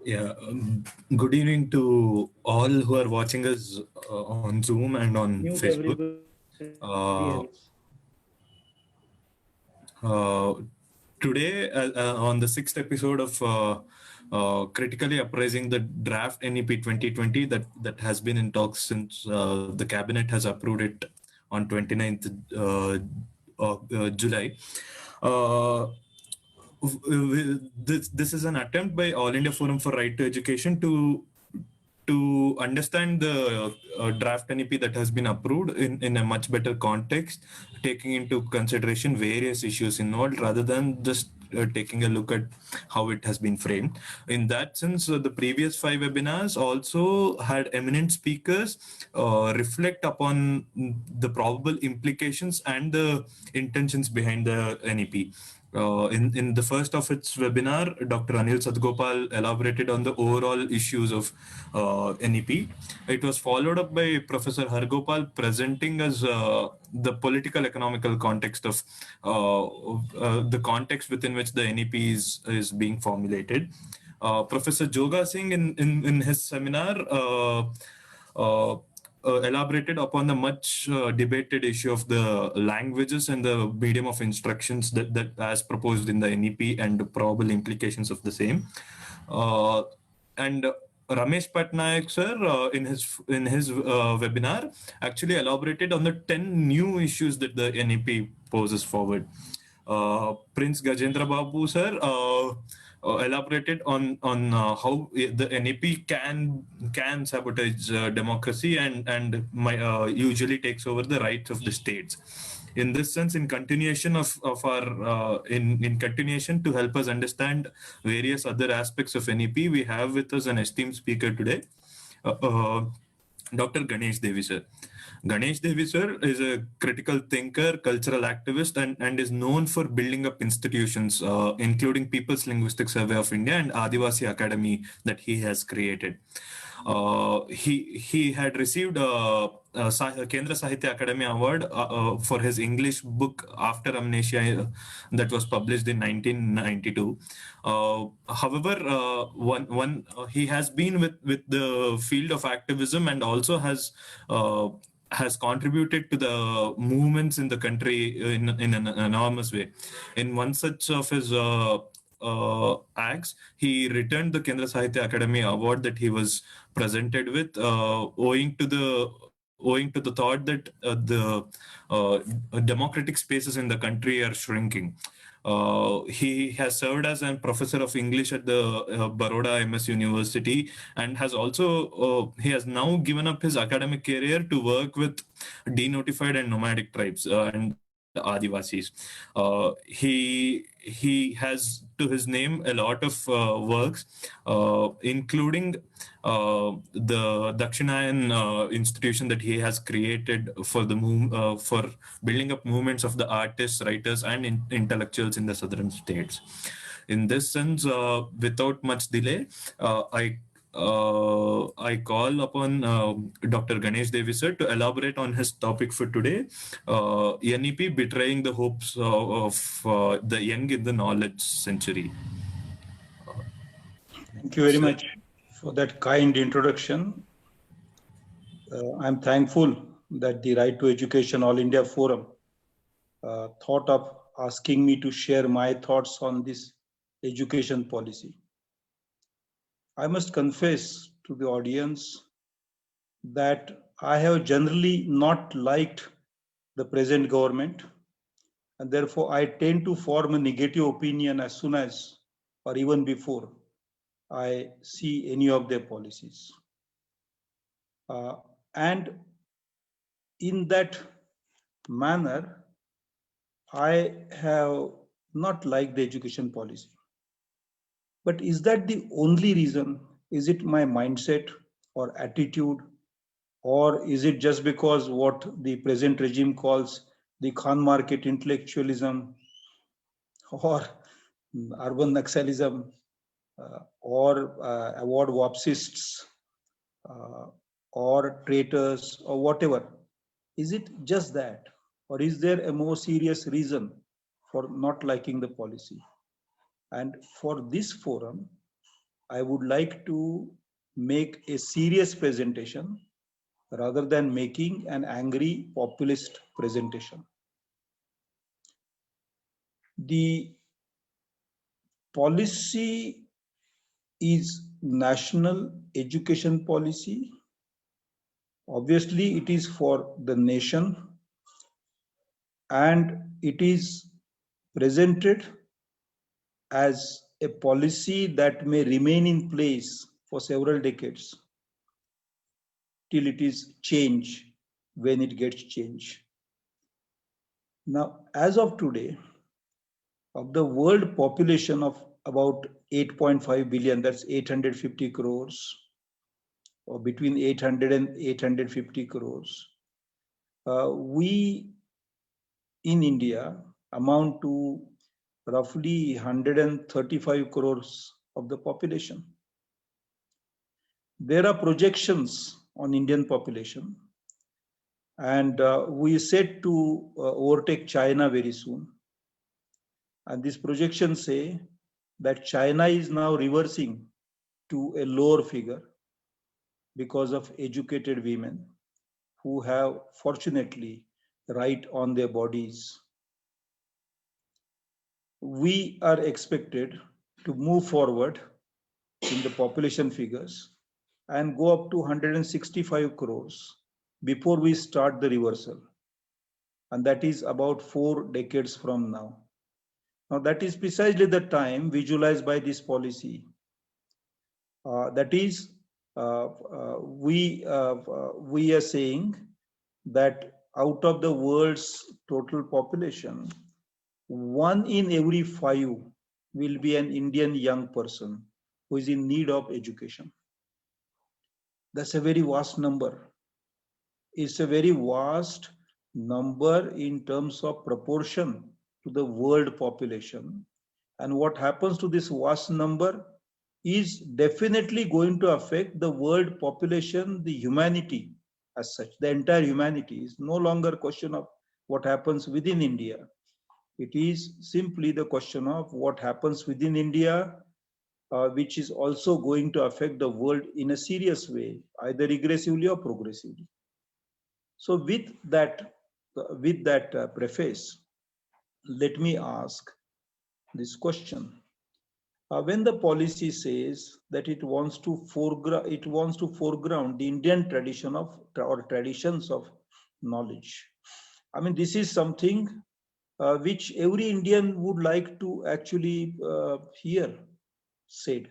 Yeah, good evening to all who are watching us on Zoom and on Mute Facebook. everybody Uh, else. uh, Today, on the sixth episode of critically appraising the draft NEP 2020 that has been in talks since the cabinet has approved it on 29th of July. Uh, this is an attempt by All India Forum for Right to Education to understand the draft NEP that has been approved in a much better context, taking into consideration various issues involved rather than just taking a look at how it has been framed. In that sense, the previous 5 webinars also had eminent speakers reflect upon the probable implications and the intentions behind the NEP. In the first of its webinar, Dr. Anil Sadgopal elaborated on the overall issues of NEP. It was followed up by Professor Hargopal presenting as the political economical context of the context within which the NEP is being formulated. Professor Joga Singh in his seminar uh, elaborated upon the much debated issue of the languages and the medium of instructions that as proposed in the NEP and the probable implications of the same. And Ramesh Patnaik sir, in his webinar, actually elaborated on the 10 new issues that the NEP poses forward. Prince Gajendra Babu sir elaborated on how the NEP can sabotage democracy and usually takes over the rights of the states. In this sense, in continuation of our in continuation to help us understand various other aspects of NEP, we have with us an esteemed speaker today, uh, uh, Dr. Ganesh Devi sir. Ganesh Devi sir is a critical thinker, cultural activist, and is known for building up institutions, including People's Linguistic Survey of India and Adivasi Academy that he has created. He had received a Kendra Sahitya Academy Award for his English book After Amnesia that was published in 1992. However, he has been with the field of activism and also has contributed to the movements in the country in an enormous way. In one such of his acts, he returned the Kendra Sahitya Academy Award that he was presented with, owing to the thought that the democratic spaces in the country are shrinking. He has served as a professor of English at the Baroda MS University, and has also he has now given up his academic career to work with denotified and nomadic tribes and Adivasis. He has to his name a lot of works, including the Dakshinayan institution that he has created for for building up movements of the artists, writers, and intellectuals in the southern states. In this sense, without much delay, I call upon Dr. Ganesh Devi sir to elaborate on his topic for today, NEP betraying the hopes of the young in the knowledge century. Thank you very Sir. much for that kind introduction. I'm thankful that the Right to Education All India Forum thought of asking me to share my thoughts on this education policy. I must confess to the audience that I have generally not liked the present government, and therefore I tend to form a negative opinion as soon as, or even before, I see any of their policies. And in that manner, I have not liked the education policy. But is that the only reason? Is it my mindset or attitude? Or is it just because what the present regime calls the Khan market intellectualism or urban Naxalism or award wapsists or traitors or whatever? Is it just that? Or is there a more serious reason for not liking the policy. And for this forum, I would like to make a serious presentation rather than making an angry populist presentation. The policy is national education policy. Obviously, it is for the nation, and it is presented as a policy that may remain in place for several decades till it is changed when it gets changed. Now, as of today, of the world population of about 8.5 billion, that's 850 crores, or between 800 and 850 crores, we in India amount to roughly 135 crores of the population. There are projections on Indian population, and we are set to overtake China very soon. And these projections say that China is now reversing to a lower figure because of educated women who have fortunately right on their bodies. We are expected to move forward in the population figures and go up to 165 crores before we start the reversal. And that is about 4 decades from now. Now, that is precisely the time visualized by this policy. That is, we are saying that out of the world's total population, 1 in every 5 will be an Indian young person who is in need of education. That's a very vast number. It's a very vast number in terms of proportion to the world population. And what happens to this vast number is definitely going to affect the world population, the humanity as such. The entire humanity is no longer a question of what happens within India. It is simply the question of what happens within India, which is also going to affect the world in a serious way, either regressively or progressively. So with that preface, let me ask this question. When the policy says that it wants to foreground the Indian tradition of or traditions of knowledge, I mean, this is something which every Indian would like to actually hear said.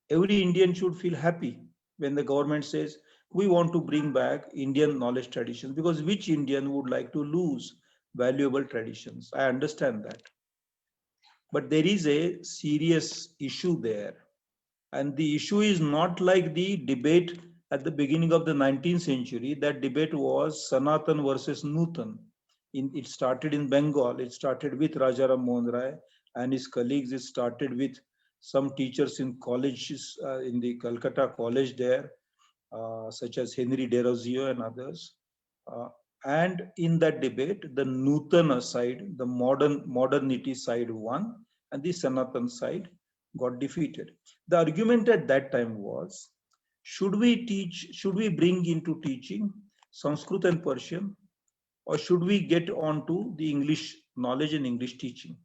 Every Indian should feel happy when the government says we want to bring back Indian knowledge traditions, because which Indian would like to lose valuable traditions? I understand that. But there is a serious issue there. And the issue is not like the debate at the beginning of the 19th century. That debate was Sanatan versus Nutan. It started in Bengal. It started with Rajaram Mohan Rai and his colleagues. It started with some teachers in colleges, in the Calcutta College there, such as Henry Derozio and others. And in that debate, the Nutana side, the modernity side won, and the Sanatan side got defeated. The argument at that time was, should we bring into teaching Sanskrit and Persian, or should we get on to the English knowledge and English teaching?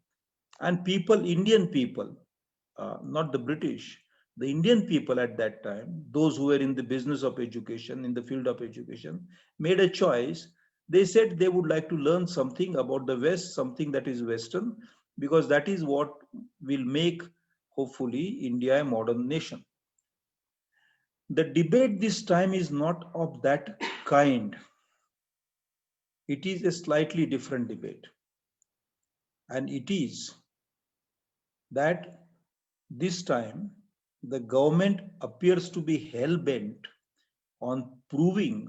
And people, Indian people, not the British, the Indian people at that time, those who were in the business of education, in the field of education, made a choice. They said they would like to learn something about the West, something that is Western, because that is what will make, hopefully, India a modern nation. The debate this time is not of that kind. It is a slightly different debate. And it is that this time the government appears to be hell-bent on proving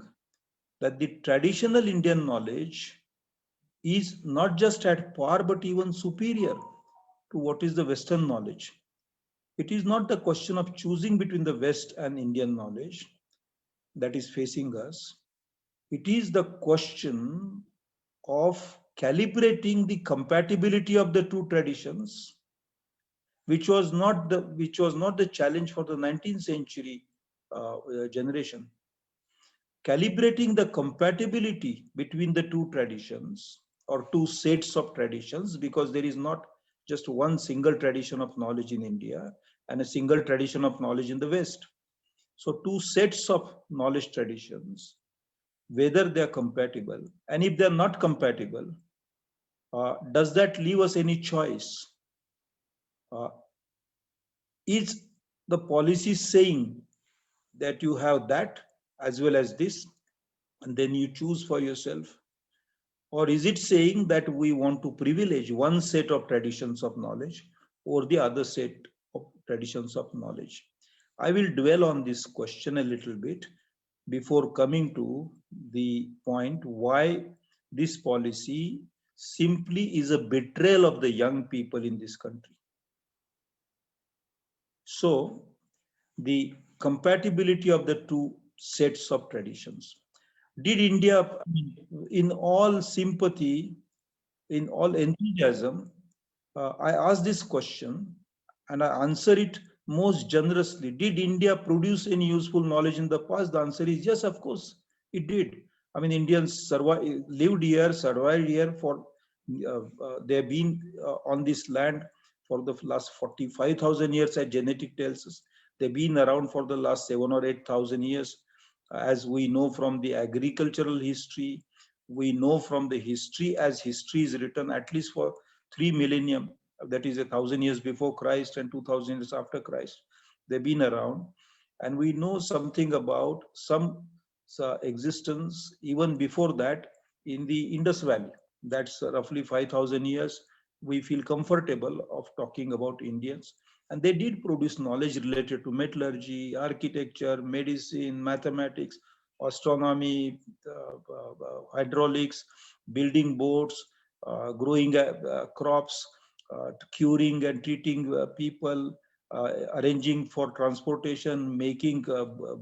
that the traditional Indian knowledge is not just at par but even superior to what is the Western knowledge. It is not the question of choosing between the West and Indian knowledge that is facing us. It is the question of calibrating the compatibility of the two traditions, which was not the challenge for the 19th century generation. Calibrating the compatibility between the two traditions or two sets of traditions, because there is not just one single tradition of knowledge in India and a single tradition of knowledge in the West. So two sets of knowledge traditions, whether they are compatible, and if they are not compatible, does that leave us any choice? Is the policy saying that you have that as well as this, and then you choose for yourself? Or is it saying that we want to privilege one set of traditions of knowledge or the other set of traditions of knowledge? I will dwell on this question a little bit before coming to the point why this policy simply is a betrayal of the young people in this country. So, the compatibility of the two sets of traditions. Did India, in all sympathy, in all enthusiasm, I asked this question and I answer it most generously. Did India produce any useful knowledge in the past? The answer is yes, of course, it did. I mean, Indians lived here, survived here they have been on this land for the last 45,000 years, as genetic tells us. They've been around for the last 7 or 8,000 years. As we know from the agricultural history, we know from the history, as history is written at least for 3 millennium, that is 1,000 years before Christ and 2,000 years after Christ. They've been around, and we know something about some existence even before that in the Indus Valley. That's roughly 5,000 years. We feel comfortable of talking about Indians. And they did produce knowledge related to metallurgy, architecture, medicine, mathematics, astronomy, hydraulics, building boats, growing crops, curing and treating people, arranging for transportation, making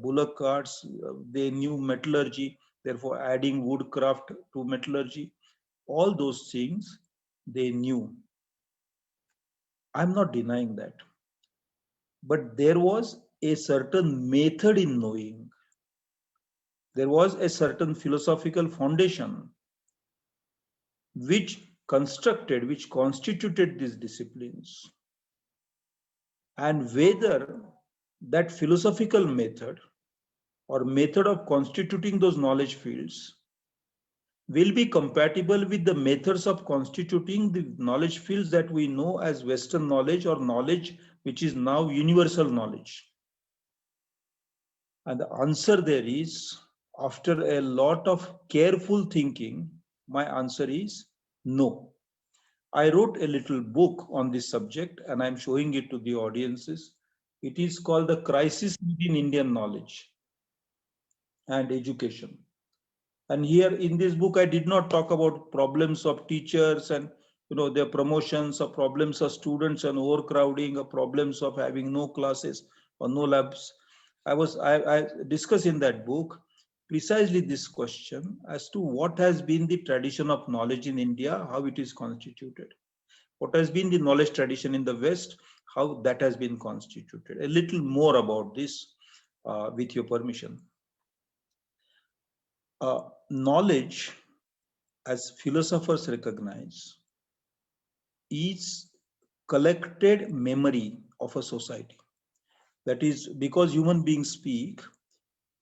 bullock carts. They knew metallurgy, therefore adding woodcraft to metallurgy. All those things they knew. I'm not denying that. But there was a certain method in knowing. There was a certain philosophical foundation which constituted these disciplines. And whether that philosophical method or method of constituting those knowledge fields will be compatible with the methods of constituting the knowledge fields that we know as Western knowledge, or knowledge which is now universal knowledge. And the answer there is, after a lot of careful thinking, my answer is no. I wrote a little book on this subject and I'm showing it to the audiences. It is called The Crisis Within Indian Knowledge and Education. And here in this book, I did not talk about problems of teachers and their promotions, or problems of students and overcrowding, or problems of having no classes or no labs. I discuss in that book precisely this question as to what has been the tradition of knowledge in India, how it is constituted. What has been the knowledge tradition in the West, how that has been constituted. A little more about this with your permission. Knowledge, as philosophers recognize, is collected memory of a society. That is, because human beings speak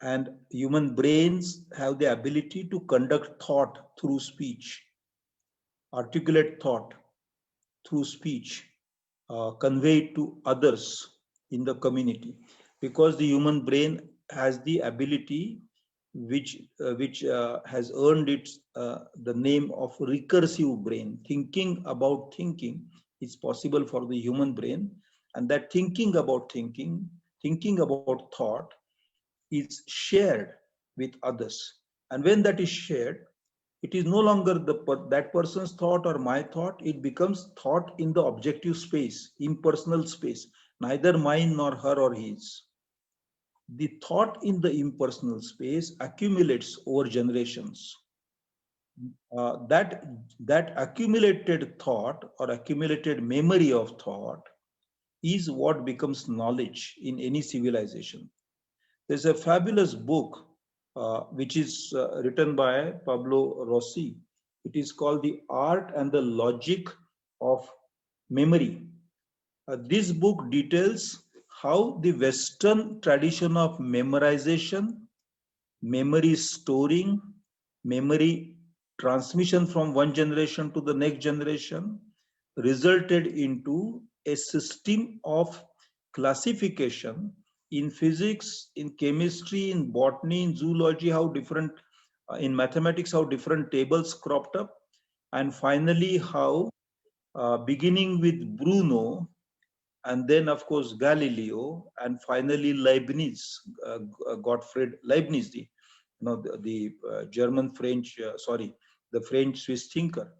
and human brains have the ability to conduct thought through speech, articulate thought through speech, convey it to others in the community. Because the human brain has the ability which has earned its the name of recursive brain. Thinking about thinking is possible for the human brain, and that thinking about thought is shared with others. And when that is shared, it is no longer that person's thought or my thought. It becomes thought in the objective space, impersonal space, neither mine nor her or his. The thought in the impersonal space accumulates over generations. that accumulated thought or accumulated memory of thought is what becomes knowledge in any civilization. There's a fabulous book which is written by Pablo Rossi. It is called The Art and the Logic of Memory. This book details how the Western tradition of memorization, memory storing, memory transmission from one generation to the next generation resulted into a system of classification in physics, in chemistry, in botany, in zoology, how different, in mathematics, how different tables cropped up, and finally, how beginning with Bruno, and then, of course, Galileo, and finally Leibniz, Gottfried Leibniz, the German French, the French Swiss thinker,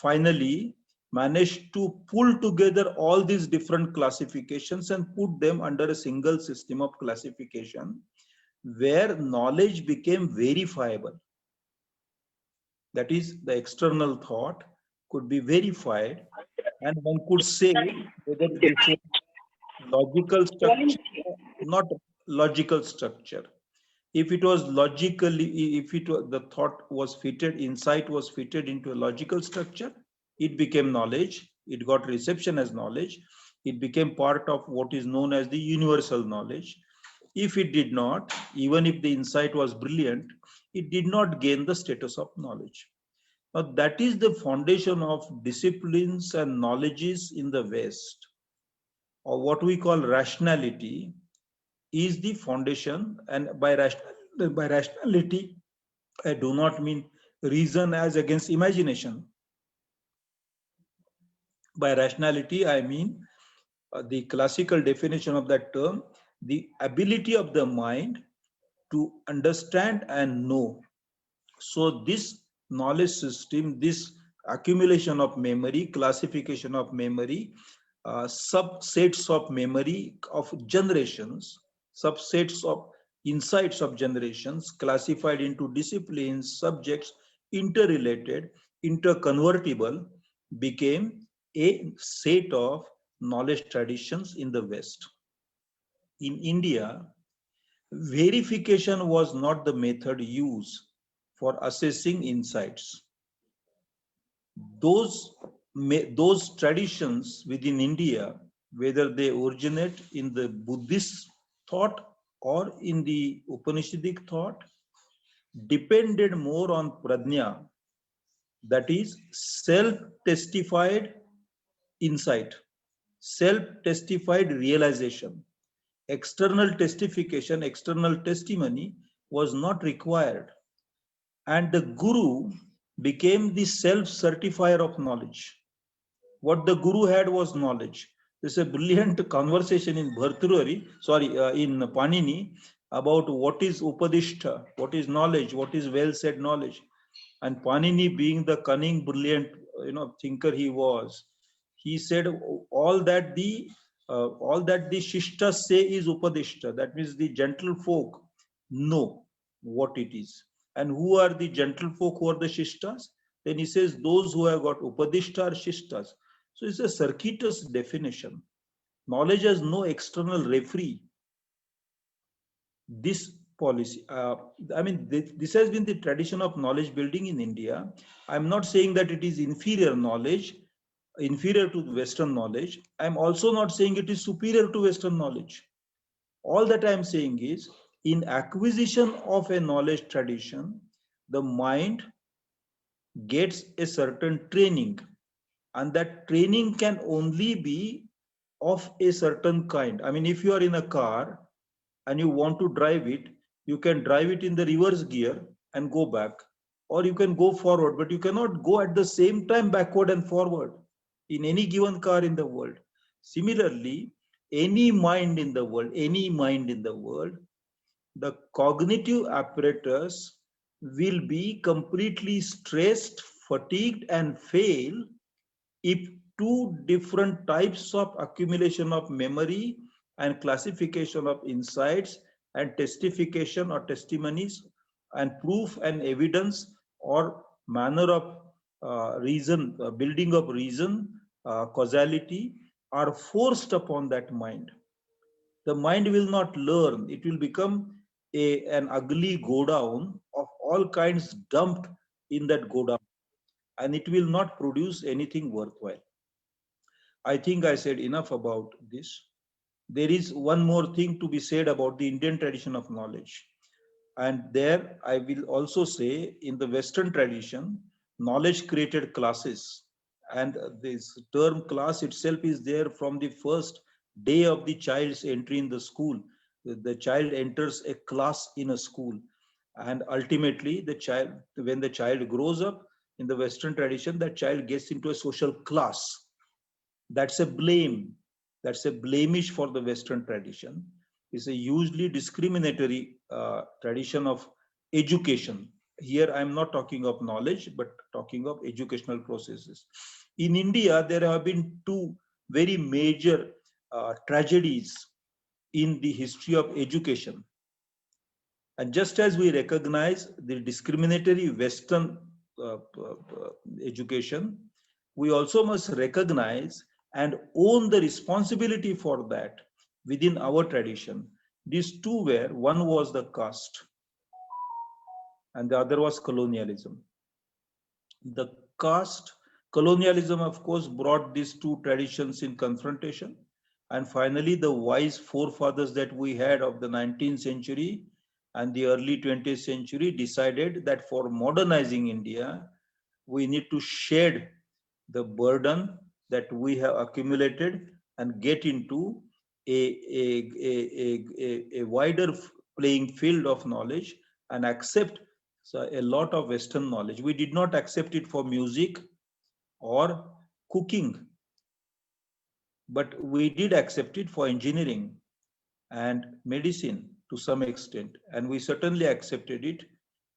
finally managed to pull together all these different classifications and put them under a single system of classification where knowledge became verifiable. That is, the external thought could be verified, and one could say whether this was logical structure or not logical structure. If it was logically, if it was, the thought was fitted, insight was fitted into a logical structure, it became knowledge. It got reception as knowledge. It became part of what is known as the universal knowledge. If it did not, even if the insight was brilliant, it did not gain the status of knowledge. Now, that is the foundation of disciplines and knowledges in the West, or what we call rationality, is the foundation. And by rationality, I do not mean reason as against imagination. By rationality, I mean the classical definition of that term, the ability of the mind to understand and know. So this knowledge system, this accumulation of memory, classification of memory, subsets of memory of generations, subsets of insights of generations, classified into disciplines, subjects, interrelated, interconvertible, became a set of knowledge traditions in the West. In India, verification was not the method used for assessing insights. Those traditions within India, whether they originate in the Buddhist thought or in the Upanishadic thought, depended more on prajna, that is self-testified insight, self-testified realization. External testification, external testimony was not required. And the guru became the self-certifier of knowledge. What the guru had was knowledge. There's a brilliant conversation in in Panini about what is Upadishta, what is knowledge, what is well said knowledge. And Panini, being the cunning, brilliant, thinker he was, he said all that the shishtas say is Upadishta. That means the gentle folk know what it is. And who are the gentle folk, who are the shishtas? Then he says those who have got Upadishta are shishtas. So it's a circuitous definition. Knowledge has no external referee. This policy, this has been the tradition of knowledge building in India. I'm not saying that it is inferior knowledge, inferior to Western knowledge. I'm also not saying it is superior to Western knowledge. All that I'm saying is, in acquisition of a knowledge tradition, the mind gets a certain training, and that training can only be of a certain kind. I mean, if you are in a car and you want to drive it, you can drive it in the reverse gear and go back, or you can go forward, but you cannot go at the same time backward and forward in any given car in the world. Similarly, any mind in the world, the cognitive apparatus will be completely stressed, fatigued, and fail if two different types of accumulation of memory and classification of insights and testification or testimonies and proof and evidence or manner of building of reason, causality are forced upon that mind. The mind will not learn. It will become an ugly go down of all kinds dumped in that go down, and it will not produce anything worthwhile. I think I said enough about this. There is one more thing to be said about the Indian tradition of knowledge. And there I will also say, in the Western tradition, knowledge created classes. And this term class itself is there from the first day of the child's entry in the school. The child enters a class in a school. And ultimately, when the child grows up in the Western tradition, that child gets into a social class. That's a blame. That's a blemish for the Western tradition. It's a hugely discriminatory tradition of education. Here, I'm not talking of knowledge, but talking of educational processes. In India, there have been two very major tragedies in the history of education. And just as we recognize the discriminatory Western education, we also must recognize and own the responsibility for that within our tradition. These two were, one was the caste and the other was colonialism. The caste colonialism, of course, brought these two traditions in confrontation. And finally, the wise forefathers that we had of the 19th century and the early 20th century decided that for modernizing India, we need to shed the burden that we have accumulated and get into a wider playing field of knowledge and accept a lot of Western knowledge. We did not accept it for music or cooking, but we did accept it for engineering and medicine to some extent. And we certainly accepted it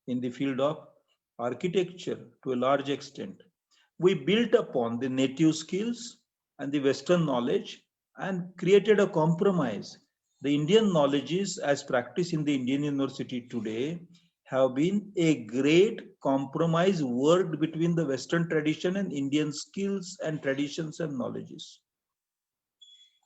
in the field of architecture to a large extent. We built upon the native skills and the Western knowledge and created a compromise. The Indian knowledges as practiced in the Indian university today have been a great compromise worked between the Western tradition and Indian skills and traditions and knowledges.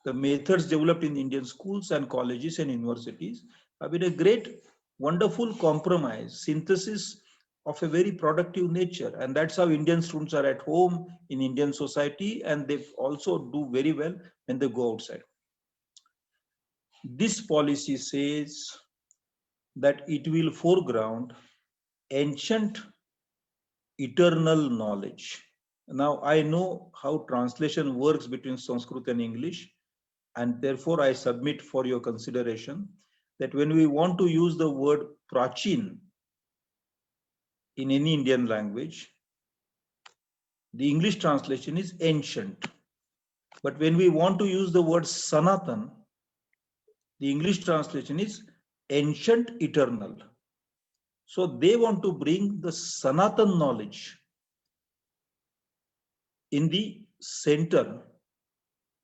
The methods developed in Indian schools and colleges and universities have been a great, wonderful compromise, synthesis of a very productive nature. And that's how Indian students are at home in Indian society, and they also do very well when they go outside. This policy says that it will foreground ancient eternal knowledge. Now, I know how translation works between Sanskrit and English, and therefore I submit for your consideration that when we want to use the word prachin in any Indian language, the English translation is ancient. But when we want to use the word Sanatan, the English translation is ancient eternal. So they want to bring the Sanatan knowledge in the center,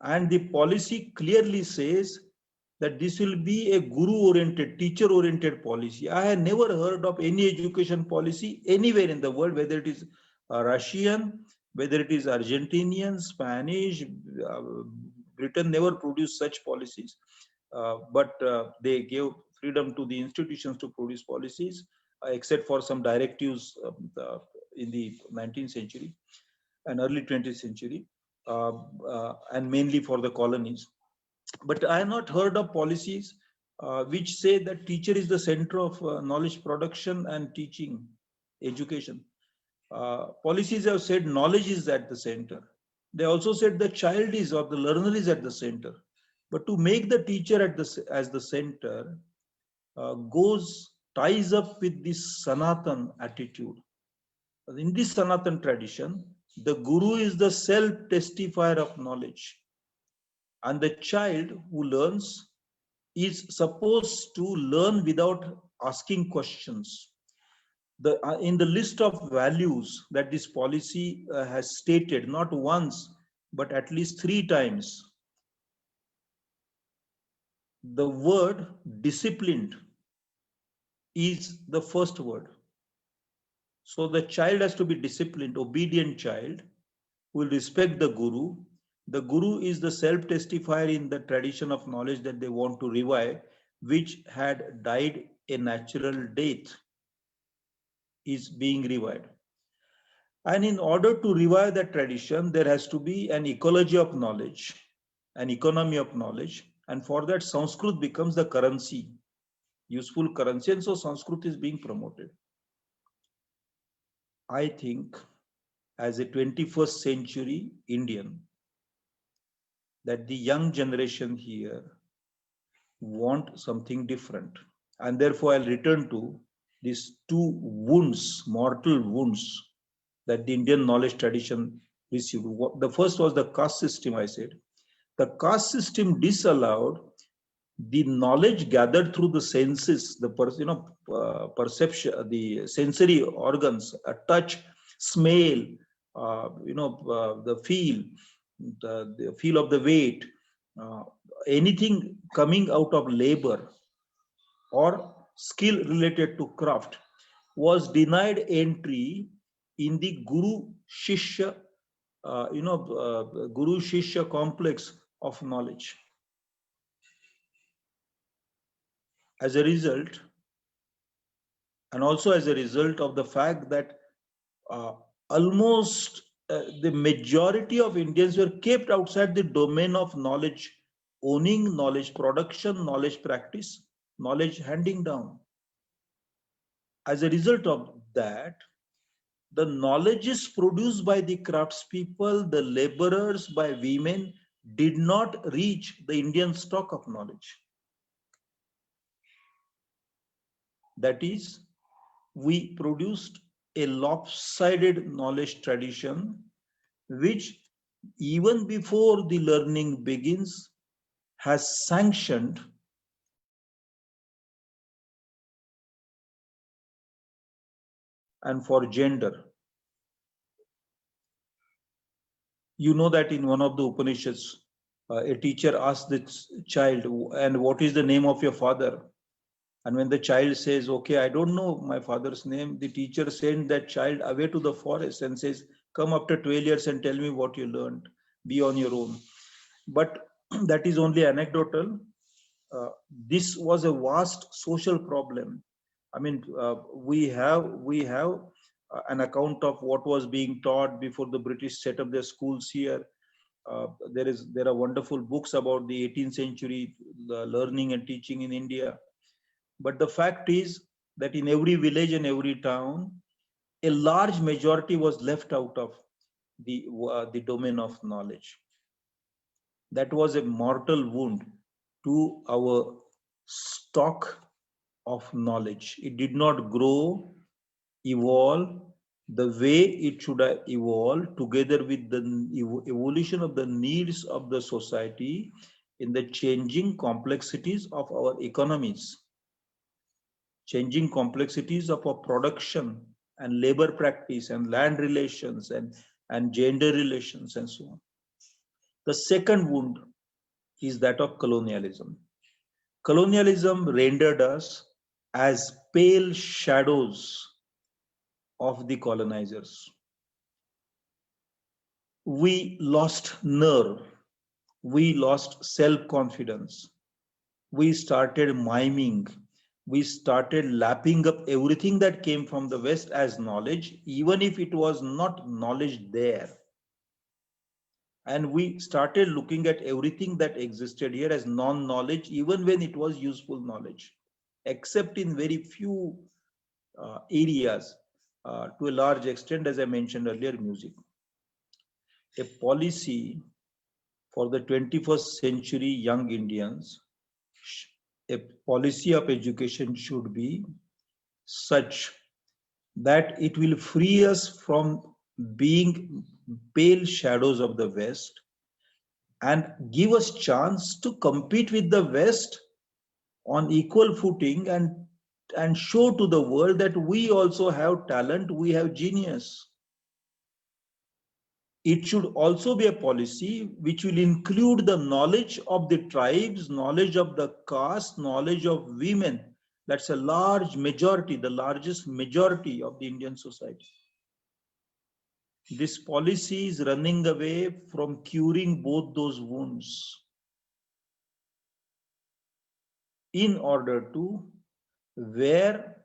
and the policy clearly says that this will be a guru-oriented, teacher-oriented policy. I have never heard of any education policy anywhere in the world, whether it is Russian, whether it is Argentinian, Spanish, Britain never produced such policies, but they gave freedom to the institutions to produce policies, except for some directives in the 19th century and early 20th century, and mainly for the colonies. But I have not heard of policies which say that teacher is the center of knowledge production and teaching, education. Policies have said knowledge is at the center. They also said the child is or the learner is at the center. But to make the teacher as the center ties up with this Sanatan attitude. In this Sanatan tradition, the guru is the self-testifier of knowledge. And the child who learns is supposed to learn without asking questions. In the list of values that this policy has stated, not once, but at least 3 times, the word disciplined is the first word. So the child has to be disciplined, obedient child who will respect the Guru. The Guru is the self-testifier in the tradition of knowledge that they want to revive, which had died a natural death, is being revived. And in order to revive that tradition, there has to be an ecology of knowledge, an economy of knowledge. And for that, Sanskrit becomes the currency, useful currency. And so Sanskrit is being promoted. I think as a 21st century Indian, that the young generation here want something different. And therefore, I'll return to these two wounds, mortal wounds, that the Indian knowledge tradition received. The first was the caste system, I said. The caste system disallowed the knowledge gathered through the senses, the perception, the sensory organs, touch, smell, the feel of the weight, anything coming out of labor or skill related to craft was denied entry in the Guru Shishya, Guru Shishya complex of knowledge. As a result, and also as a result of the fact that almost the majority of Indians were kept outside the domain of knowledge owning, knowledge production, knowledge practice, knowledge handing down. As a result of that, the knowledge is produced by the craftspeople, the laborers, by women, did not reach the Indian stock of knowledge. That is, we produced a lopsided knowledge tradition, which even before the learning begins, has sanctioned and for gender. You know that in one of the Upanishads, a teacher asked the child, and what is the name of your father? And when the child says, okay, I don't know my father's name, the teacher sends that child away to the forest and says, come after 12 years and tell me what you learned. Be on your own. But that is only anecdotal. This was a vast social problem. I mean, we have an account of what was being taught before the British set up their schools here. There are wonderful books about the 18th century learning and teaching in India. But the fact is that in every village and every town, a large majority was left out of the domain of knowledge. That was a mortal wound to our stock of knowledge. It did not grow, evolve the way it should have evolved together with the evolution of the needs of the society in the changing complexities of our economies, changing complexities of our production and labor practice and land relations and gender relations and so on. The second wound is that of colonialism. Colonialism rendered us as pale shadows of the colonizers. We lost nerve. We lost self-confidence. We started miming. We started lapping up everything that came from the West as knowledge, even if it was not knowledge there. And we started looking at everything that existed here as non-knowledge, even when it was useful knowledge, except in very few areas, to a large extent, as I mentioned earlier, music. A policy for the 21st century young Indians, a policy of education should be such that it will free us from being pale shadows of the West and give us chance to compete with the West on equal footing and show to the world that we also have talent, we have genius. It should also be a policy which will include the knowledge of the tribes, knowledge of the caste, knowledge of women, That's a large majority, the largest majority of the Indian society. This policy is running away from curing both those wounds in order to wear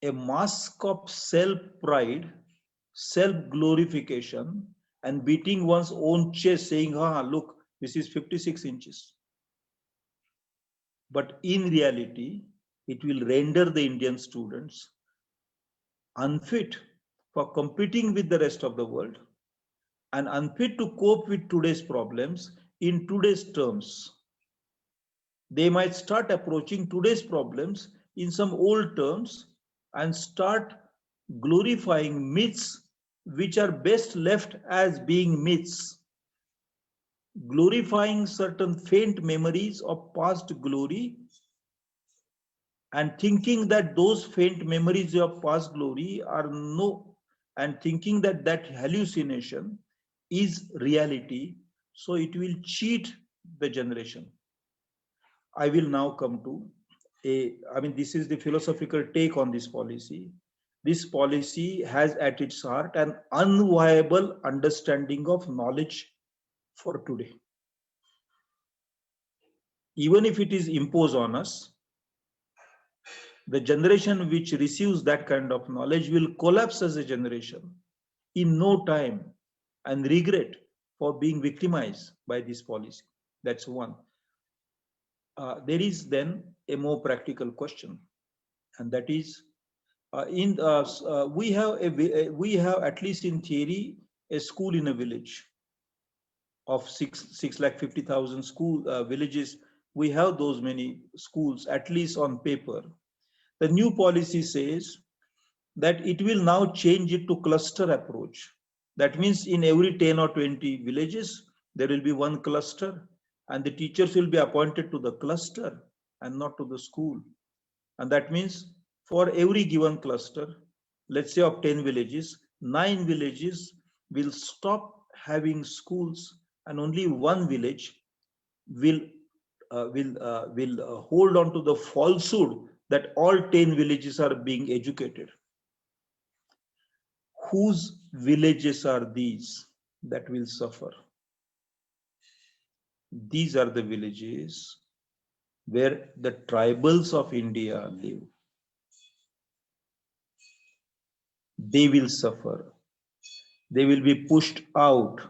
a mask of self-pride, self-glorification, and beating one's own chest saying, look, this is 56 inches. But in reality, it will render the Indian students unfit for competing with the rest of the world and unfit to cope with today's problems in today's terms. They might start approaching today's problems in some old terms and start glorifying myths which are best left as being myths, glorifying certain faint memories of past glory and thinking that those faint memories of past glory are and thinking that that hallucination is reality, so it will cheat the generation. I will now come to this is the philosophical take on this policy. This policy has at its heart an unviable understanding of knowledge for today. Even if it is imposed on us, the generation which receives that kind of knowledge will collapse as a generation in no time and regret for being victimized by this policy. That's one. There is then a more practical question, and that is, we have at least in theory a school in a village of 650,000 school villages. We have those many schools at least on paper. The new policy says that it will now change it to cluster approach. That means in every 10 or 20 villages there will be one cluster, and the teachers will be appointed to the cluster and not to the school. And that means for every given cluster, let's say of 10 villages, 9 villages will stop having schools, and only one village will hold on to the falsehood that all 10 villages are being educated. Whose villages are these that will suffer? These are the villages where the tribals of India live. They will suffer. They will be pushed out.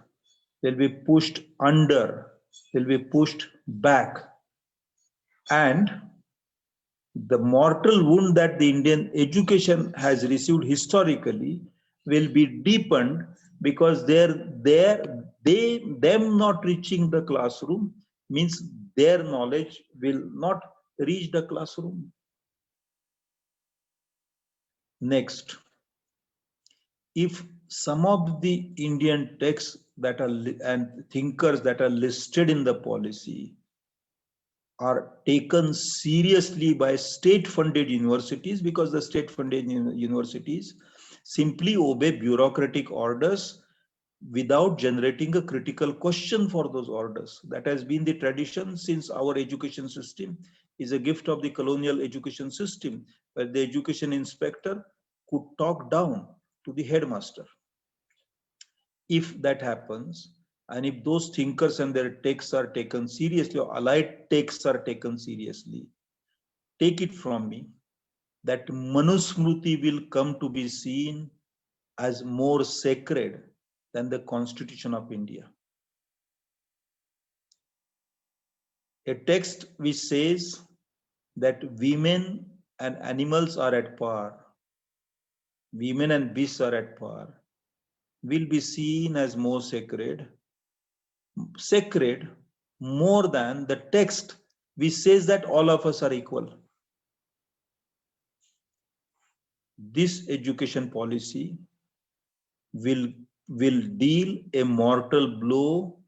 They'll be pushed under. They'll be pushed back. And the mortal wound that the Indian education has received historically will be deepened because them not reaching the classroom means their knowledge will not reach the classroom. Next, if some of the Indian texts that are and thinkers that are listed in the policy are taken seriously by state-funded universities, because the state-funded universities simply obey bureaucratic orders without generating a critical question for those orders. That has been the tradition since our education system is a gift of the colonial education system, where the education inspector could talk down to the headmaster. If that happens, and if those thinkers and their texts are taken seriously, or allied texts are taken seriously, take it from me that Manusmriti will come to be seen as more sacred than the Constitution of India. A text which says that women and animals are at par, women and beasts are at par, will be seen as more sacred more than the text which says that all of us are equal. This education policy will deal a mortal blow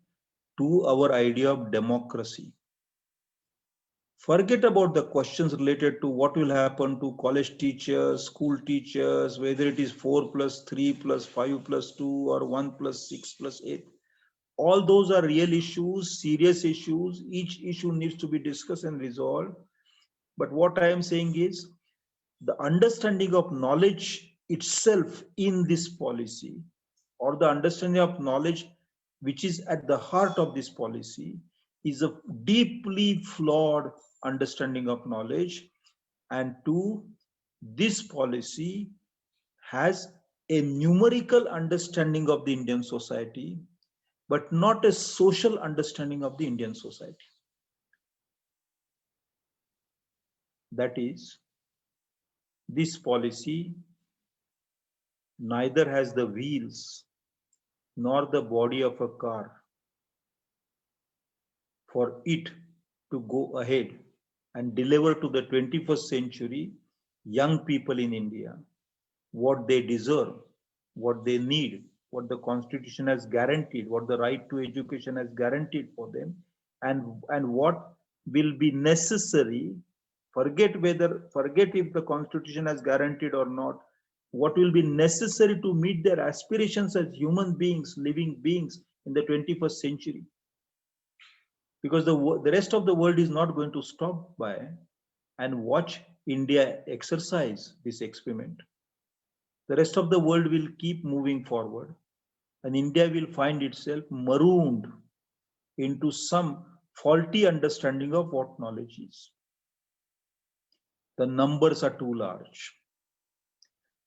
to our idea of democracy. Forget about the questions related to what will happen to college teachers, school teachers, whether it is 4 plus 3 plus 5 plus 2 or 1 plus 6 plus 8. All those are real issues, serious issues. Each issue needs to be discussed and resolved. But what I am saying is the understanding of knowledge itself in this policy, or the understanding of knowledge which is at the heart of this policy, is a deeply flawed understanding of knowledge. And two, this policy has a numerical understanding of the Indian society, but not a social understanding of the Indian society. That is, this policy neither has the wheels nor the body of a car for it to go ahead and deliver to the 21st century young people in India what they deserve, what they need, what the Constitution has guaranteed, what the right to education has guaranteed for them, and what will be necessary. Forget if the Constitution has guaranteed or not, what will be necessary to meet their aspirations as human beings, living beings in the 21st century. Because the rest of the world is not going to stop by and watch India exercise this experiment. The rest of the world will keep moving forward, and India will find itself marooned into some faulty understanding of what knowledge is. The numbers are too large.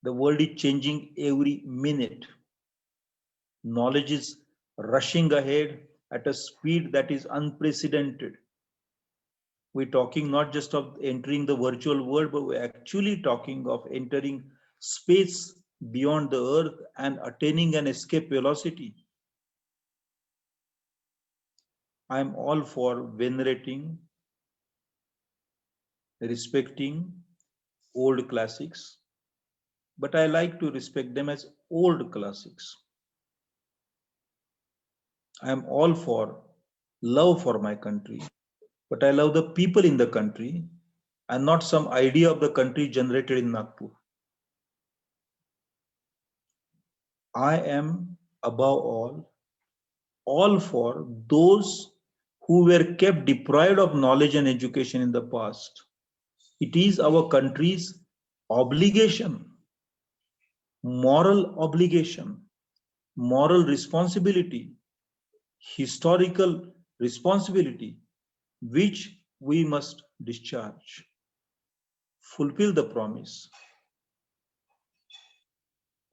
The world is changing every minute. Knowledge is rushing ahead at a speed that is unprecedented. We're talking not just of entering the virtual world, but we're actually talking of entering space beyond the earth and attaining an escape velocity. I'm all for venerating, respecting old classics, but I like to respect them as old classics. I'm all for love for my country, but I love the people in the country and not some idea of the country generated in Nagpur. I am above all for those who were kept deprived of knowledge and education in the past. It is our country's obligation, moral obligation, moral responsibility, historical responsibility, which we must discharge. Fulfill the promise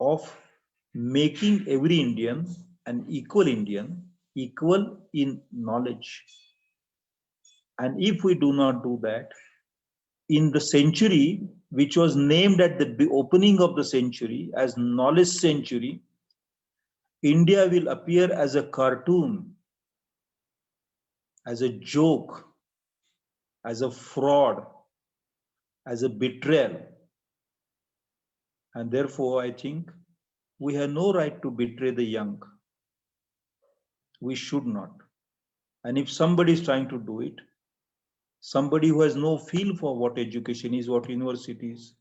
of making every Indian an equal Indian, equal in knowledge. And if we do not do that, in the century, which was named at the opening of the century as knowledge century, India will appear as a cartoon, as a joke, as a fraud, as a betrayal. And therefore, I think we have no right to betray the young. We should not. And if somebody is trying to do it, somebody who has no feel for what education is, what university is,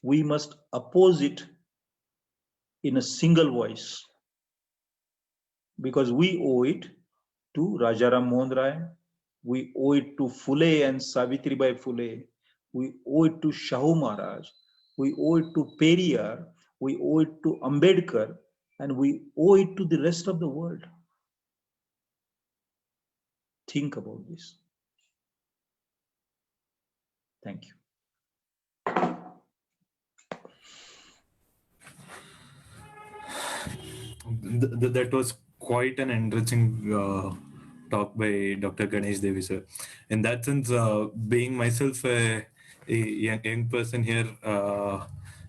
we must oppose it in a single voice, because we owe it to Rajaram Mohan Rai, we owe it to Phule and Savitribai Phule, we owe it to Shahu Maharaj, we owe it to Periyar, we owe it to Ambedkar, and we owe it to the rest of the world. Think about this. Thank you. That was quite an enriching talk by Dr. Ganesh Devi, sir. In that sense, being myself a young person here,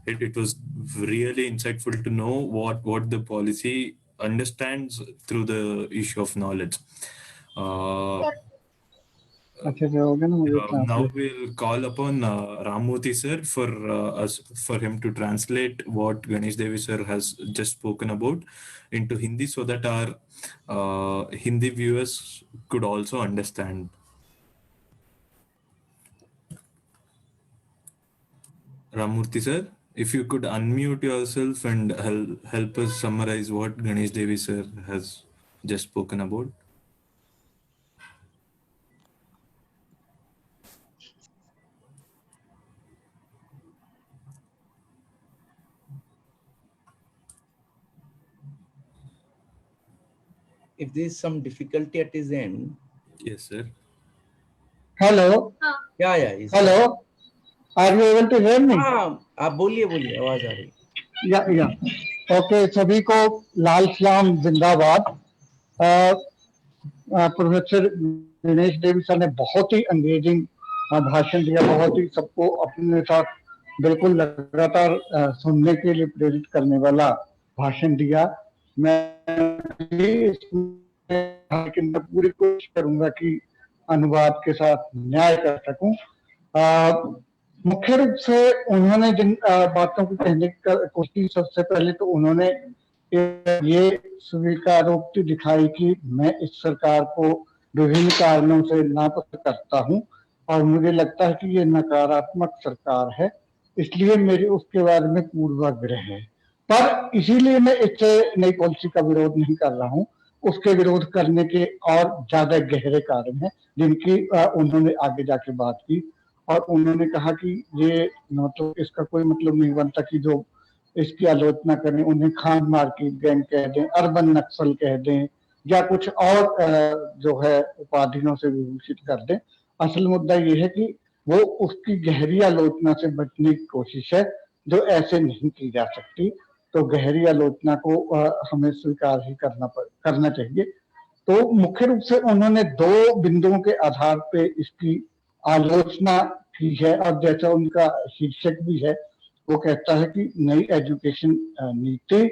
it was really insightful to know what the policy understands through the issue of knowledge. अच्छा फिर हो गया ना मुझे Now translate we'll call upon Ramurthy sir for him to translate what Ganesh Devi sir has just spoken about into Hindi, so that our Hindi viewers could also understand. Ramurthy sir, if you could unmute yourself and help us summarize what Ganesh Devi sir has just spoken about. if there is some difficulty at his end. Yes, sir. Hello, Yeah. hello. Are you able to hear me? हाँ, आप बोलिए आवाज आ रही. या okay, सभी को लाल सलाम, जिंदाबाद. प्रोफेसर दिनेश देवी सर ने बहुत ही एंगेजिंग भाषण दिया, बहुत ही सबको अपने साथ बिल्कुल लगातार सुनने के लिए प्रेरित करने वाला भाषण दिया. मैं पूरी कोशिश करूंगा कि अनुवाद के साथ न्याय कर सकूं. मुख्य रूप से उन्होंने जिन बातों को कहने की कोशिश की, सबसे पहले तो उन्होंने ये स्वीकारोक्ति दिखाई कि मैं इस सरकार को विभिन्न कारणों से नापसंद करता हूं और मुझे लगता है कि ये नकारात्मक सरकार है, इसलिए मेरे उसके बारे में पूर्वाग्रह है. पर इसीलिए मैं इससे नई पॉलिसी का विरोध नहीं कर रहा हूं. उसके विरोध करने के और ज्यादा गहरे कारण हैं जिनकी उन्होंने आगे जाके बात की. और उन्होंने कहा कि ये तो इसका कोई मतलब नहीं बनता कि जो इसकी आलोचना करें उन्हें खान मार्केट गैंग कह दें, अर्बन नक्सल कह दें या कुछ और जो है उपाधियों से विभूषित कर दें. असल मुद्दा ये है कि वो उसकी गहरी आलोचना से बचने की कोशिश है, जो ऐसे नहीं की जा सकती. तो गहरी आलोचना को हमें स्वीकार ही करना चाहिए. तो मुख्य रूप से उन्होंने दो बिंदुओं के आधार पे इसकी आलोचना की है और जैसा उनका शीर्षक भी है, वो कहता है कि नई एजुकेशन नीति